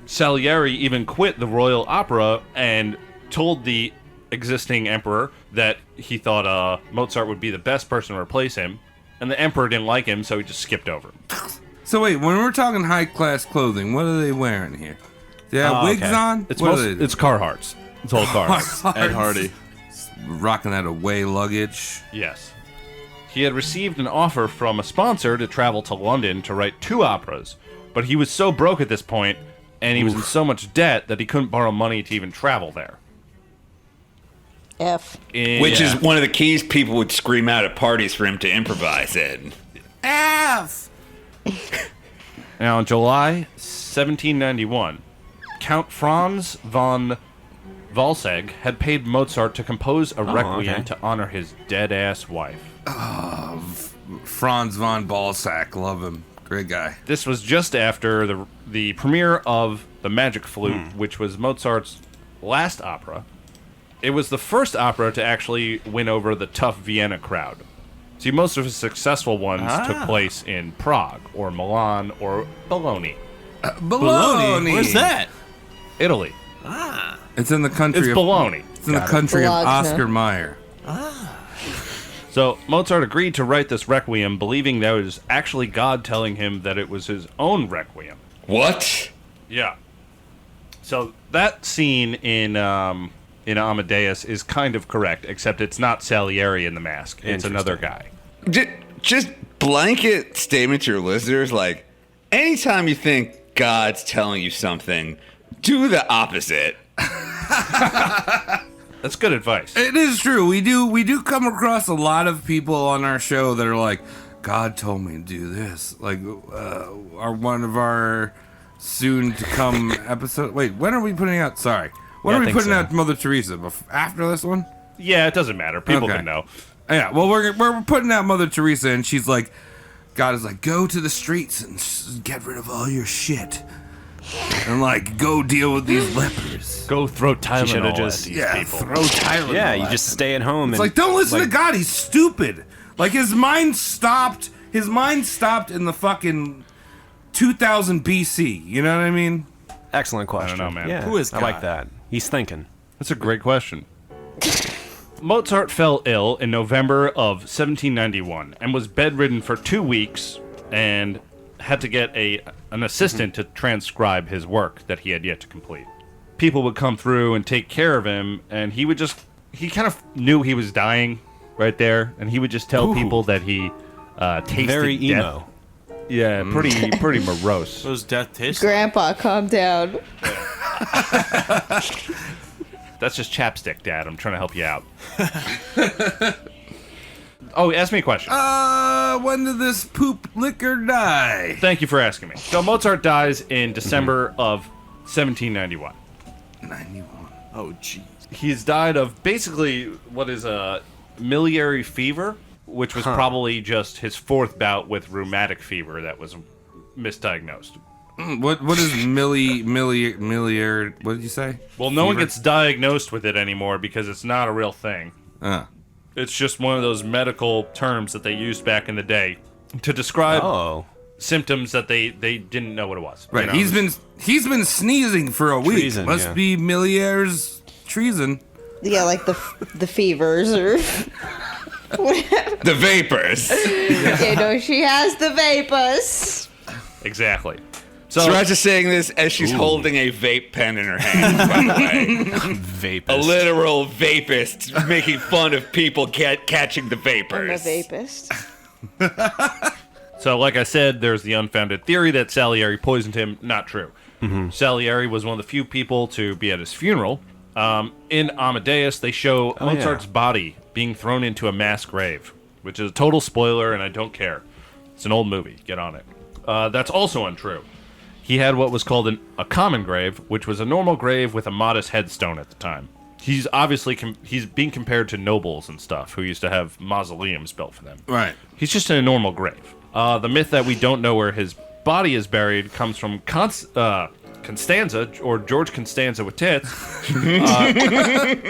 Speaker 1: Salieri even quit the Royal Opera and told the existing emperor that he thought Mozart would be the best person to replace him, and the emperor didn't like him, so he just skipped over him.
Speaker 2: So wait, when we're talking high class clothing, what are they wearing here? They have wigs
Speaker 3: okay.
Speaker 2: on?
Speaker 1: It's
Speaker 2: What are they-
Speaker 1: it's Carhartts. It's all Carhartts.
Speaker 4: Ed Hardy.
Speaker 2: Rocking that away luggage.
Speaker 1: Yes. He had received an offer from a sponsor to travel to London to write 2 operas, but he was so broke at this point, and he was in so much debt that he couldn't borrow money to even travel there.
Speaker 6: F.
Speaker 5: Which is one of the keys people would scream out at parties for him to improvise in.
Speaker 2: F!
Speaker 1: Now, in July 1791, Count Franz von Walsegg had paid Mozart to compose a requiem
Speaker 3: okay.
Speaker 1: to honor his dead-ass wife.
Speaker 2: Franz von Balzac, love him. Great guy.
Speaker 1: This was just after the premiere of The Magic Flute, which was Mozart's last opera. It was the first opera to actually win over the tough Vienna crowd. See, most of his successful ones took place in Prague, or Milan, or Bologna,
Speaker 2: Bologna.
Speaker 4: Where's that?
Speaker 1: Italy.
Speaker 2: It's in the country
Speaker 1: It's
Speaker 2: of
Speaker 1: Bologna.
Speaker 2: It's in the country of
Speaker 6: Bologna.
Speaker 2: Oscar Mayer.
Speaker 1: So Mozart agreed to write this requiem, believing that it was actually God telling him that it was his own requiem.
Speaker 5: What?
Speaker 1: Yeah. So that scene in Amadeus is kind of correct, except it's not Salieri in the mask. It's another guy.
Speaker 5: Just blanket statement to your listeners, like, anytime you think God's telling you something, do the opposite.
Speaker 1: That's good advice.
Speaker 2: It is true. We do come across a lot of people on our show that are like, God told me to do this. Like, one of our soon to come episode. Wait, when are we putting out? Sorry, when
Speaker 3: Yeah,
Speaker 2: are
Speaker 3: I
Speaker 2: we
Speaker 3: think
Speaker 2: putting
Speaker 3: so.
Speaker 2: out Mother Teresa? After this one?
Speaker 1: Yeah, it doesn't matter. People
Speaker 2: Okay.
Speaker 1: can know.
Speaker 2: Yeah. Well, we're putting out Mother Teresa, and she's like, God is like, go to the streets and get rid of all your shit, and like go deal with these lepers.
Speaker 1: Go throw Tylenol
Speaker 3: should've
Speaker 1: at
Speaker 3: just-
Speaker 1: these
Speaker 2: Yeah,
Speaker 1: people.
Speaker 2: throw Tylenol.
Speaker 3: Yeah, you
Speaker 2: at
Speaker 3: just
Speaker 2: them.
Speaker 3: stay at home.
Speaker 2: It's
Speaker 3: and
Speaker 2: like, don't listen to God. He's stupid. Like, his mind stopped. His mind stopped in the fucking 2000 BC. You know what I mean?
Speaker 3: Excellent question.
Speaker 1: I don't know, man.
Speaker 3: Yeah,
Speaker 4: Who is
Speaker 3: I like
Speaker 4: God?
Speaker 3: that. He's thinking.
Speaker 1: That's a great question. Mozart fell ill in November of 1791 and was bedridden for 2 weeks and had to get an assistant to transcribe his work that he had yet to complete. People would come through and take care of him, and he kind of knew he was dying right there, and he would just tell people that he tasted
Speaker 3: Very
Speaker 1: death.
Speaker 3: emo.
Speaker 1: Yeah, pretty morose.
Speaker 4: Those death taste.
Speaker 6: Grandpa, calm down.
Speaker 1: That's just chapstick, Dad. I'm trying to help you out. Oh, ask me a question.
Speaker 2: When did this poop liquor die?
Speaker 1: Thank you for asking me. So Mozart dies in December of 1791.
Speaker 2: 91.
Speaker 4: Oh, jeez.
Speaker 1: He's died of basically what is a miliary fever, which was probably just his 4th bout with rheumatic fever that was misdiagnosed.
Speaker 2: What is milliard? What did you say?
Speaker 1: Well, no one
Speaker 2: Fever?
Speaker 1: gets diagnosed with it anymore because it's not a real thing. It's just one of those medical terms that they used back in the day to describe symptoms that they didn't know what it was.
Speaker 2: Right.
Speaker 1: You know?
Speaker 2: He's been sneezing for a week.
Speaker 3: Treason,
Speaker 2: Must
Speaker 3: yeah.
Speaker 2: be Millier's treason.
Speaker 6: Yeah, like the fevers or whatever.
Speaker 5: The vapors.
Speaker 6: You know, she has the vapors.
Speaker 1: Exactly. So
Speaker 5: Sriracha's saying this as she's holding a vape pen in her hand, by the way.
Speaker 3: Vapors.
Speaker 5: A literal vapist making fun of people catching the
Speaker 6: I'm a
Speaker 5: vapors.
Speaker 6: vapist.
Speaker 1: So, like I said, there's the unfounded theory that Salieri poisoned him. Not true. Salieri was one of the few people to be at his funeral. In Amadeus, they show Mozart's body being thrown into a mass grave, which is a total spoiler, and I don't care. It's an old movie. Get on it. That's also untrue. He had what was called a common grave, which was a normal grave with a modest headstone at the time. he's obviously he's being compared to nobles and stuff who used to have mausoleums built for them.
Speaker 2: Right.
Speaker 1: He's just in a normal grave. The myth that we don't know where his body is buried comes from Constanza, or George Constanza with tits,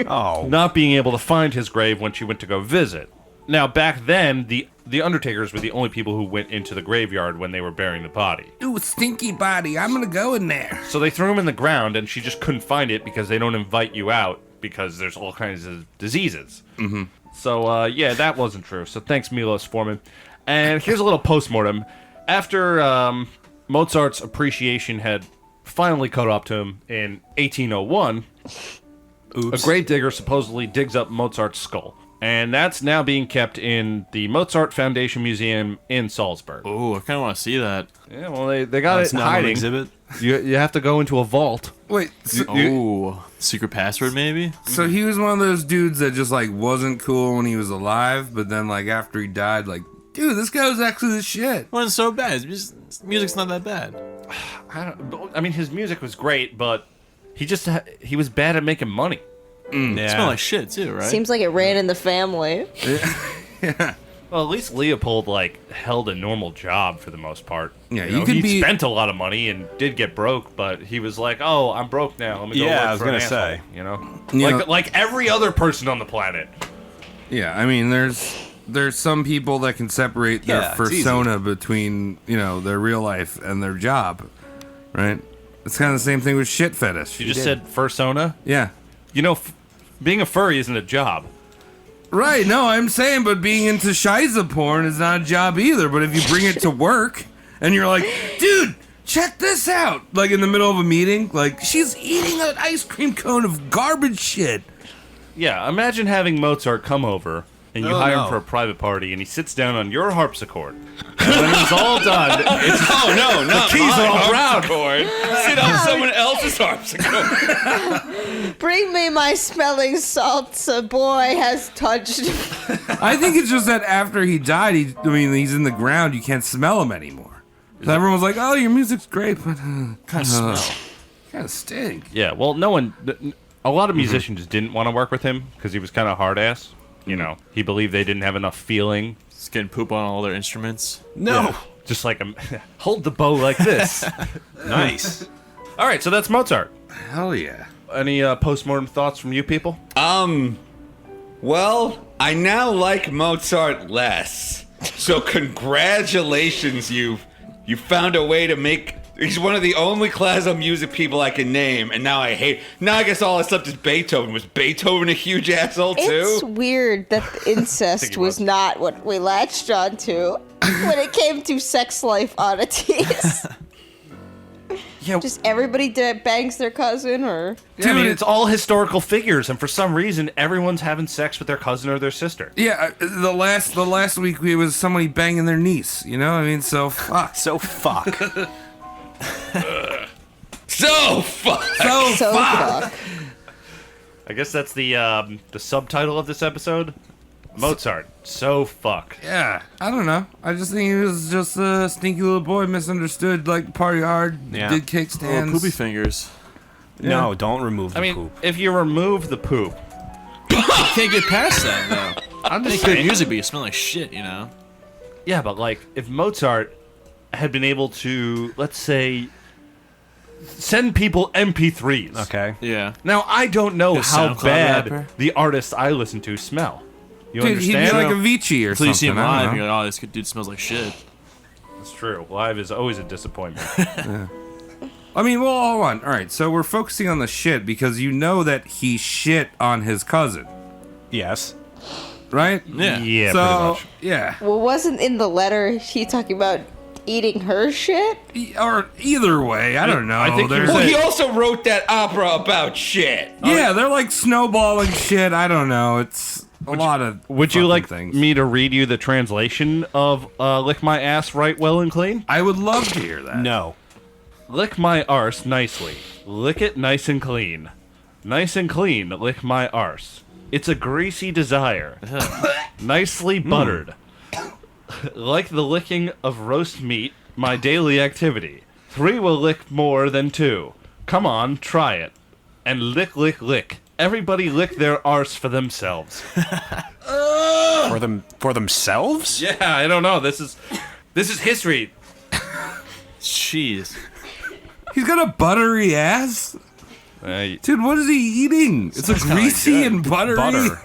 Speaker 1: not being able to find his grave when she went to go visit. Now, back then, the undertakers were the only people who went into the graveyard when they were burying the body.
Speaker 2: Ooh, stinky body. I'm gonna go in there.
Speaker 1: So they threw him in the ground, and she just couldn't find it because they don't invite you out because there's all kinds of diseases. Mm-hmm. So, yeah, that wasn't true. So thanks, Milos Forman. And here's a little postmortem. After Mozart's appreciation had finally caught up to him in 1801, a gravedigger supposedly digs up Mozart's skull. And that's now being kept in the Mozart Foundation Museum in Salzburg.
Speaker 4: Oh, I kind of want to see that.
Speaker 1: Yeah, well, they got it
Speaker 3: It's not an
Speaker 1: hiding.
Speaker 3: exhibit.
Speaker 1: You have to go into a vault.
Speaker 2: Wait, so,
Speaker 4: Oh, secret password maybe?
Speaker 2: so he was one of those dudes that just like wasn't cool when he was alive, but then like after he died, like, dude, this guy was actually the shit.
Speaker 4: Wasn't so bad. Music's not that bad.
Speaker 1: I mean, his music was great, but he was bad at making money.
Speaker 4: It smelled like shit too, right?
Speaker 6: Seems like it ran in the family.
Speaker 1: Well, at least Leopold held a normal job for the most part.
Speaker 2: Yeah,
Speaker 1: you know,
Speaker 2: you could
Speaker 1: he
Speaker 2: be-
Speaker 1: spent a lot of money and did get broke, but he was like, "Oh, I'm broke now. Let me go
Speaker 3: Yeah,
Speaker 1: work
Speaker 3: I was
Speaker 1: for an
Speaker 3: gonna
Speaker 1: asshole,"
Speaker 3: say.
Speaker 1: you know,
Speaker 2: Yeah.
Speaker 1: like every other person on the planet.
Speaker 2: Yeah, I mean, there's some people that can separate their
Speaker 3: Yeah, it's easy.
Speaker 2: persona between, you know, their real life and their job, right? It's kind of the same thing with shit fetish.
Speaker 1: You just said fursona.
Speaker 2: Yeah.
Speaker 1: You know, being a furry isn't a job.
Speaker 2: Right, no, I'm saying, but being into shiza porn is not a job either. But if you bring it to work and you're like, dude, check this out, like in the middle of a meeting, like, she's eating an ice cream cone of garbage shit.
Speaker 1: Yeah, imagine having Mozart come over and you
Speaker 3: Oh,
Speaker 1: hire
Speaker 3: no.
Speaker 1: him for a private party and he sits down on your harpsichord. And when it's all done, it's
Speaker 5: Oh no, not
Speaker 1: keys
Speaker 5: my
Speaker 1: are all round.
Speaker 5: harpsichord. Sit on someone else's harpsichord.
Speaker 6: Bring me my smelling salts. A boy has touched.
Speaker 2: I think it's just that after he died, he's in the ground, you can't smell him anymore. So everyone's like, oh, your music's great, but kind of stink.
Speaker 1: yeah. Well, a lot of musicians didn't want to work with him because he was kind of hard ass. You know, he believed they didn't have enough feeling.
Speaker 4: Just getting poop on all their instruments.
Speaker 3: No.
Speaker 1: Just like hold the bow like this.
Speaker 3: Nice.
Speaker 1: All right, so that's Mozart.
Speaker 2: Hell yeah.
Speaker 1: Any postmortem thoughts from you people?
Speaker 5: Well, I now like Mozart less. So congratulations, you found a way to make. He's one of the only classical music people I can name, and now I hate. Now I guess all that's left is Beethoven. Was Beethoven a huge asshole too?
Speaker 6: It's weird that the incest
Speaker 1: he
Speaker 6: was
Speaker 1: was.
Speaker 6: not what we latched onto when it came to sex life oddities.
Speaker 1: Yeah,
Speaker 6: Just everybody bangs their cousin, or
Speaker 1: I mean, it's all historical figures, and for some reason, everyone's having sex with their cousin or their sister.
Speaker 2: Yeah, the last week it was somebody banging their niece, you know? I mean, so fuck.
Speaker 3: So fuck.
Speaker 5: So fuck.
Speaker 2: So
Speaker 6: so
Speaker 2: fuck.
Speaker 6: fuck.
Speaker 1: I guess that's the subtitle of this episode. Mozart, so fuck.
Speaker 2: Yeah, I don't know. I just think he was just a stinky little boy, misunderstood, like party hard,
Speaker 3: Yeah.
Speaker 2: did cake
Speaker 4: Oh,
Speaker 2: stands.
Speaker 4: poopy fingers.
Speaker 3: No, don't remove the
Speaker 1: I mean,
Speaker 3: poop.
Speaker 1: if you remove the poop,
Speaker 4: You can't get past that though.
Speaker 1: I'm
Speaker 4: Make
Speaker 1: just
Speaker 4: good
Speaker 1: saying.
Speaker 4: music, but you smell like shit, you know.
Speaker 1: Yeah, but like, if Mozart had been able to, let's say, send people MP3s.
Speaker 3: Okay.
Speaker 4: Yeah.
Speaker 1: Now, I don't know
Speaker 4: His
Speaker 1: how
Speaker 4: SoundCloud
Speaker 1: bad
Speaker 4: rapper?
Speaker 1: the artists I listen to smell. You
Speaker 2: Dude, he'd
Speaker 1: understand?
Speaker 2: be like Avicii or
Speaker 4: Until you see
Speaker 2: something.
Speaker 4: him
Speaker 2: I
Speaker 4: live,
Speaker 2: don't
Speaker 4: you're
Speaker 2: know.
Speaker 4: like, oh, this dude smells like shit.
Speaker 1: It's true. Live is always a disappointment.
Speaker 2: I mean, well, hold on. All right, so we're focusing on the shit because you know that he shit on his cousin,
Speaker 3: Yes.
Speaker 2: right?
Speaker 4: Yeah.
Speaker 1: Yeah,
Speaker 2: So,
Speaker 1: pretty much.
Speaker 2: yeah.
Speaker 6: Well, wasn't in the letter he talking about eating her shit?
Speaker 2: Or either way, I don't know.
Speaker 1: I think he
Speaker 2: There's
Speaker 5: Well,
Speaker 1: was-
Speaker 5: he also wrote that opera about shit.
Speaker 2: yeah, they're like snowballing shit. I don't know. It's a lot of.
Speaker 1: Would you
Speaker 2: fucking
Speaker 1: like
Speaker 2: things.
Speaker 1: me to read you the translation of Lick My Ass Right Well and Clean?
Speaker 2: I would love to hear that.
Speaker 3: No.
Speaker 1: Lick my arse nicely. Lick it nice and clean. Nice and clean, lick my arse. It's a greasy desire. Nicely buttered. Like the licking of roast meat, my daily activity. 3 will lick more than 2. Come on, try it. And lick, lick, lick. everybody lick their arse for themselves.
Speaker 3: For themselves?
Speaker 1: Yeah, I don't know. This is history.
Speaker 4: Jeez.
Speaker 2: He's got a buttery ass? Dude, what is he eating? It's a greasy and buttery.
Speaker 3: Butter.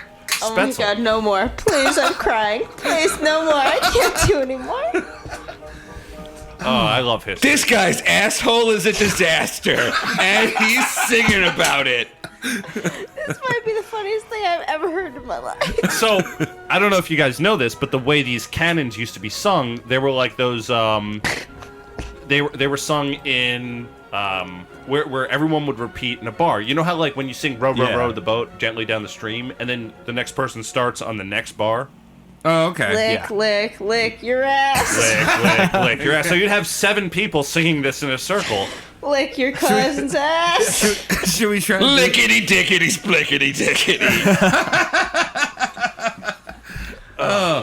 Speaker 6: Oh my god, no more. Please, I'm crying. Please, no more. I can't do anymore.
Speaker 1: Oh, I love history.
Speaker 5: This guy's asshole is a disaster, and he's singing about it.
Speaker 6: This might be the funniest thing I've ever heard in my life.
Speaker 1: So, I don't know if you guys know this, but the way these canons used to be sung, they were like those, they were sung in, where everyone would repeat in a bar. You know how, like, when you sing row, row,
Speaker 3: Yeah.
Speaker 1: row the boat gently down the stream, and then the next person starts on the next bar?
Speaker 2: Oh, okay.
Speaker 6: Lick,
Speaker 1: Yeah.
Speaker 6: lick, lick your ass.
Speaker 1: Lick your ass. So you'd have 7 people singing this in a circle.
Speaker 6: Lick your cousin's ass.
Speaker 2: Should we try?
Speaker 5: Lickety dickety splickety dickety.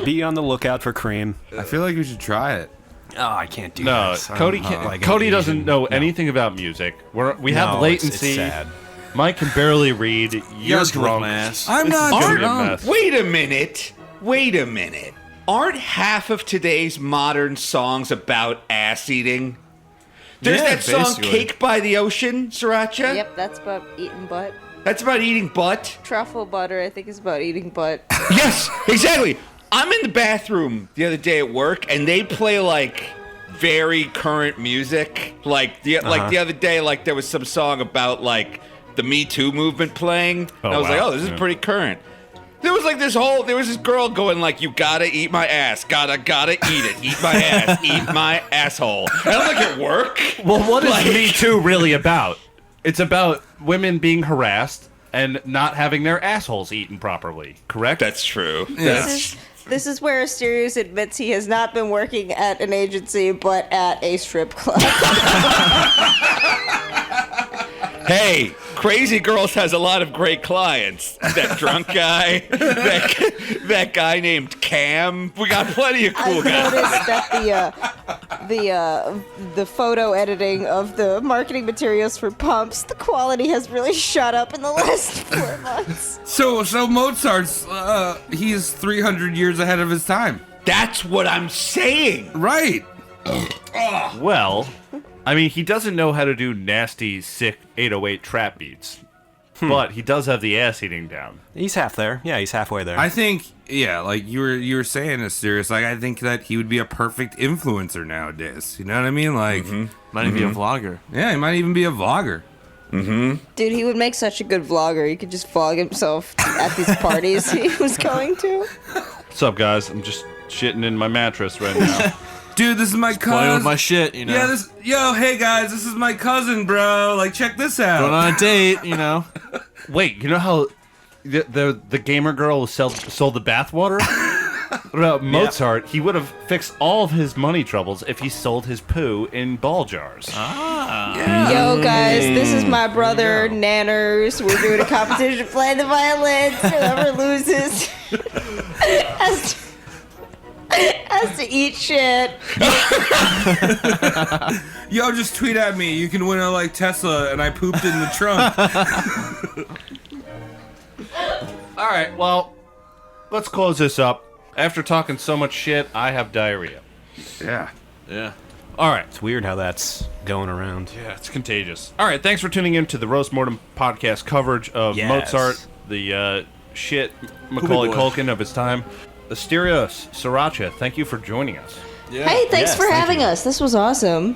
Speaker 3: Be on the lookout for cream.
Speaker 2: I feel like we should try it.
Speaker 3: Oh, I can't do
Speaker 1: No,
Speaker 3: this.
Speaker 1: Cody
Speaker 3: I'm
Speaker 1: can't.
Speaker 3: like an
Speaker 1: Cody doesn't
Speaker 3: Asian.
Speaker 1: know
Speaker 3: No.
Speaker 1: anything about music. We have
Speaker 3: No,
Speaker 1: latency.
Speaker 3: It's sad.
Speaker 1: Mike can barely read.
Speaker 4: You
Speaker 1: You're
Speaker 4: guys can lick
Speaker 1: drunk.
Speaker 4: my ass.
Speaker 2: I'm not
Speaker 1: This is gonna be a
Speaker 2: drunk.
Speaker 1: mess.
Speaker 5: Wait a minute. Aren't half of today's modern songs about ass eating? There's
Speaker 4: Yeah,
Speaker 5: that song
Speaker 4: basically.
Speaker 5: Cake by the Ocean, Sriracha.
Speaker 6: Yep, that's about eating butt.
Speaker 5: That's about eating butt.
Speaker 6: Truffle butter, I think, is about eating butt.
Speaker 5: Yes, exactly. I'm in the bathroom the other day at work, and they play like very current music. Like the other day, like there was some song about like the Me Too movement playing.
Speaker 1: Oh,
Speaker 5: and I was like,
Speaker 1: wow.
Speaker 5: oh, this is
Speaker 1: Yeah.
Speaker 5: pretty current. There was like there was this girl going like, you gotta eat my ass, gotta eat it, eat my ass, eat my asshole. And I'm like, at work?
Speaker 1: Well, what is
Speaker 5: Like-
Speaker 1: Me Too really about? It's about women being harassed and not having their assholes eaten properly. Correct?
Speaker 5: That's true.
Speaker 6: This is where Asterios admits he has not been working at an agency, but at a strip club.
Speaker 5: Hey, Crazy Girls has a lot of great clients. That drunk guy, that guy named Cam. We got plenty of cool
Speaker 6: I've
Speaker 5: guys.
Speaker 6: noticed that the photo editing of the marketing materials for pumps, the quality has really shot up in the last 4 months.
Speaker 2: So Mozart's he's 300 years ahead of his time.
Speaker 5: That's what I'm saying.
Speaker 2: Right.
Speaker 1: Well, I mean, he doesn't know how to do nasty, sick 808 trap beats. But he does have the ass eating down.
Speaker 3: He's half there. Yeah, he's halfway there.
Speaker 2: I think, yeah, like you were saying, Asterios, like I think that he would be a perfect influencer nowadays. You know what I mean? Like,
Speaker 4: Might even be a vlogger.
Speaker 2: yeah, he might even be a vlogger.
Speaker 6: Dude, he would make such a good vlogger. He could just vlog himself at these parties he was going to.
Speaker 1: What's up, guys? I'm just shitting in my mattress right now.
Speaker 2: Dude, this is my
Speaker 4: Playing
Speaker 2: cousin.
Speaker 4: with my shit, you know.
Speaker 2: Yeah, hey guys, this is my cousin, bro. Like, check this out.
Speaker 4: Going on a date, you know.
Speaker 1: Wait, you know how the gamer girl sold the bathwater? What about Mozart? He would have fixed all of his money troubles if he sold his poo in ball jars.
Speaker 6: Yo, guys, this is my brother, Nanners. We're doing a competition to play the violins. Whoever loses has to eat shit.
Speaker 2: Yo, just tweet at me. You can win a like Tesla, and I pooped in the trunk.
Speaker 1: All right, well, let's close this up. After talking so much shit, I have diarrhea.
Speaker 2: Yeah.
Speaker 4: Yeah.
Speaker 1: All right.
Speaker 3: it's weird how that's going around.
Speaker 1: Yeah, it's contagious. All right, thanks for tuning in to the Roast Mortem podcast coverage of
Speaker 3: Yes.
Speaker 1: Mozart, the shit Macaulay
Speaker 4: boy.
Speaker 1: Culkin of his time. Asterios, Sriracha, thank you for joining us.
Speaker 4: Yeah.
Speaker 6: Hey, thanks
Speaker 3: Yes,
Speaker 6: for
Speaker 3: thank
Speaker 6: having
Speaker 3: you.
Speaker 6: us. This was awesome.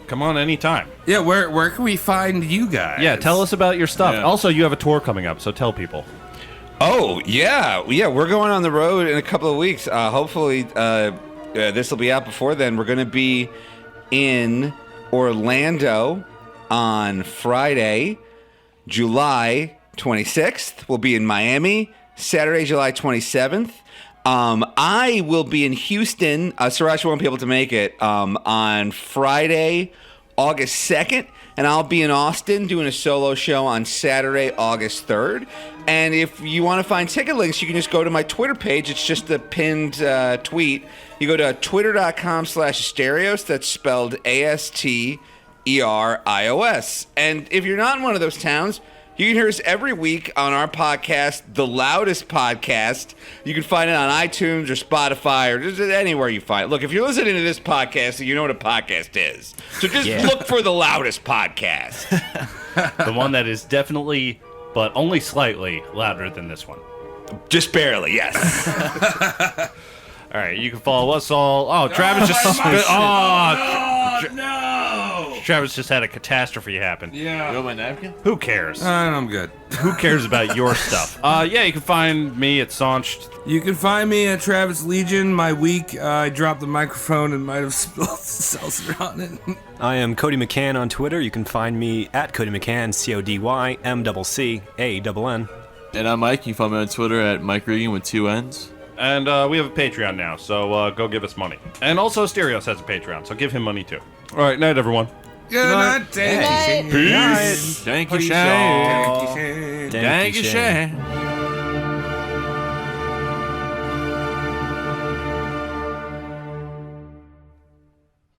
Speaker 1: Come on anytime.
Speaker 2: Yeah, where can we find you guys?
Speaker 1: Yeah, tell us about your stuff.
Speaker 4: Yeah.
Speaker 1: Also, you have a tour coming up, so tell people.
Speaker 5: Oh yeah, we're going on the road in a couple of weeks. Hopefully, this will be out before then. We're going to be in Orlando on Friday, July 26th. We'll be in Miami Saturday, July 27th. I will be in Houston. Sriracha won't be able to make it on Friday, August 2nd. And I'll be in Austin doing a solo show on Saturday, August 3rd. And if you want to find ticket links, you can just go to my Twitter page. It's just a pinned tweet. You go to twitter.com/Asterios. That's spelled ASTERIOS. And if you're not in one of those towns, You can hear us every week on our podcast, The Loudest Podcast. You can find it on iTunes or Spotify or just anywhere you find it. Look, if you're listening to this podcast, you know what a podcast is. So just look for The Loudest Podcast.
Speaker 1: The one that is definitely, but only slightly, louder than this one.
Speaker 5: Just barely, yes.
Speaker 1: All right, you can follow us all. Oh, Travis just spit. Oh,
Speaker 2: no!
Speaker 1: Travis just had a catastrophe happen.
Speaker 2: Yeah.
Speaker 4: You want my napkin?
Speaker 1: Who cares?
Speaker 2: I'm good.
Speaker 1: Who cares about your stuff? Yeah, you can find me at Saunched.
Speaker 2: You can find me at Travis Legion. My week, I dropped the microphone and might have spilled seltzer on it.
Speaker 3: I am Cody McCann on Twitter. You can find me at Cody McCann, CODYMCCANN.
Speaker 4: And I'm Mike. You can find me on Twitter at Mike Regan with 2 N's.
Speaker 1: And we have a Patreon now, so go give us money. And also, Stereos has a Patreon, so give him money too. All right, night, everyone.
Speaker 2: Good night.
Speaker 6: Good night.
Speaker 4: Peace. Thank you, Shane.
Speaker 3: Thank you, Shane.
Speaker 4: Shane.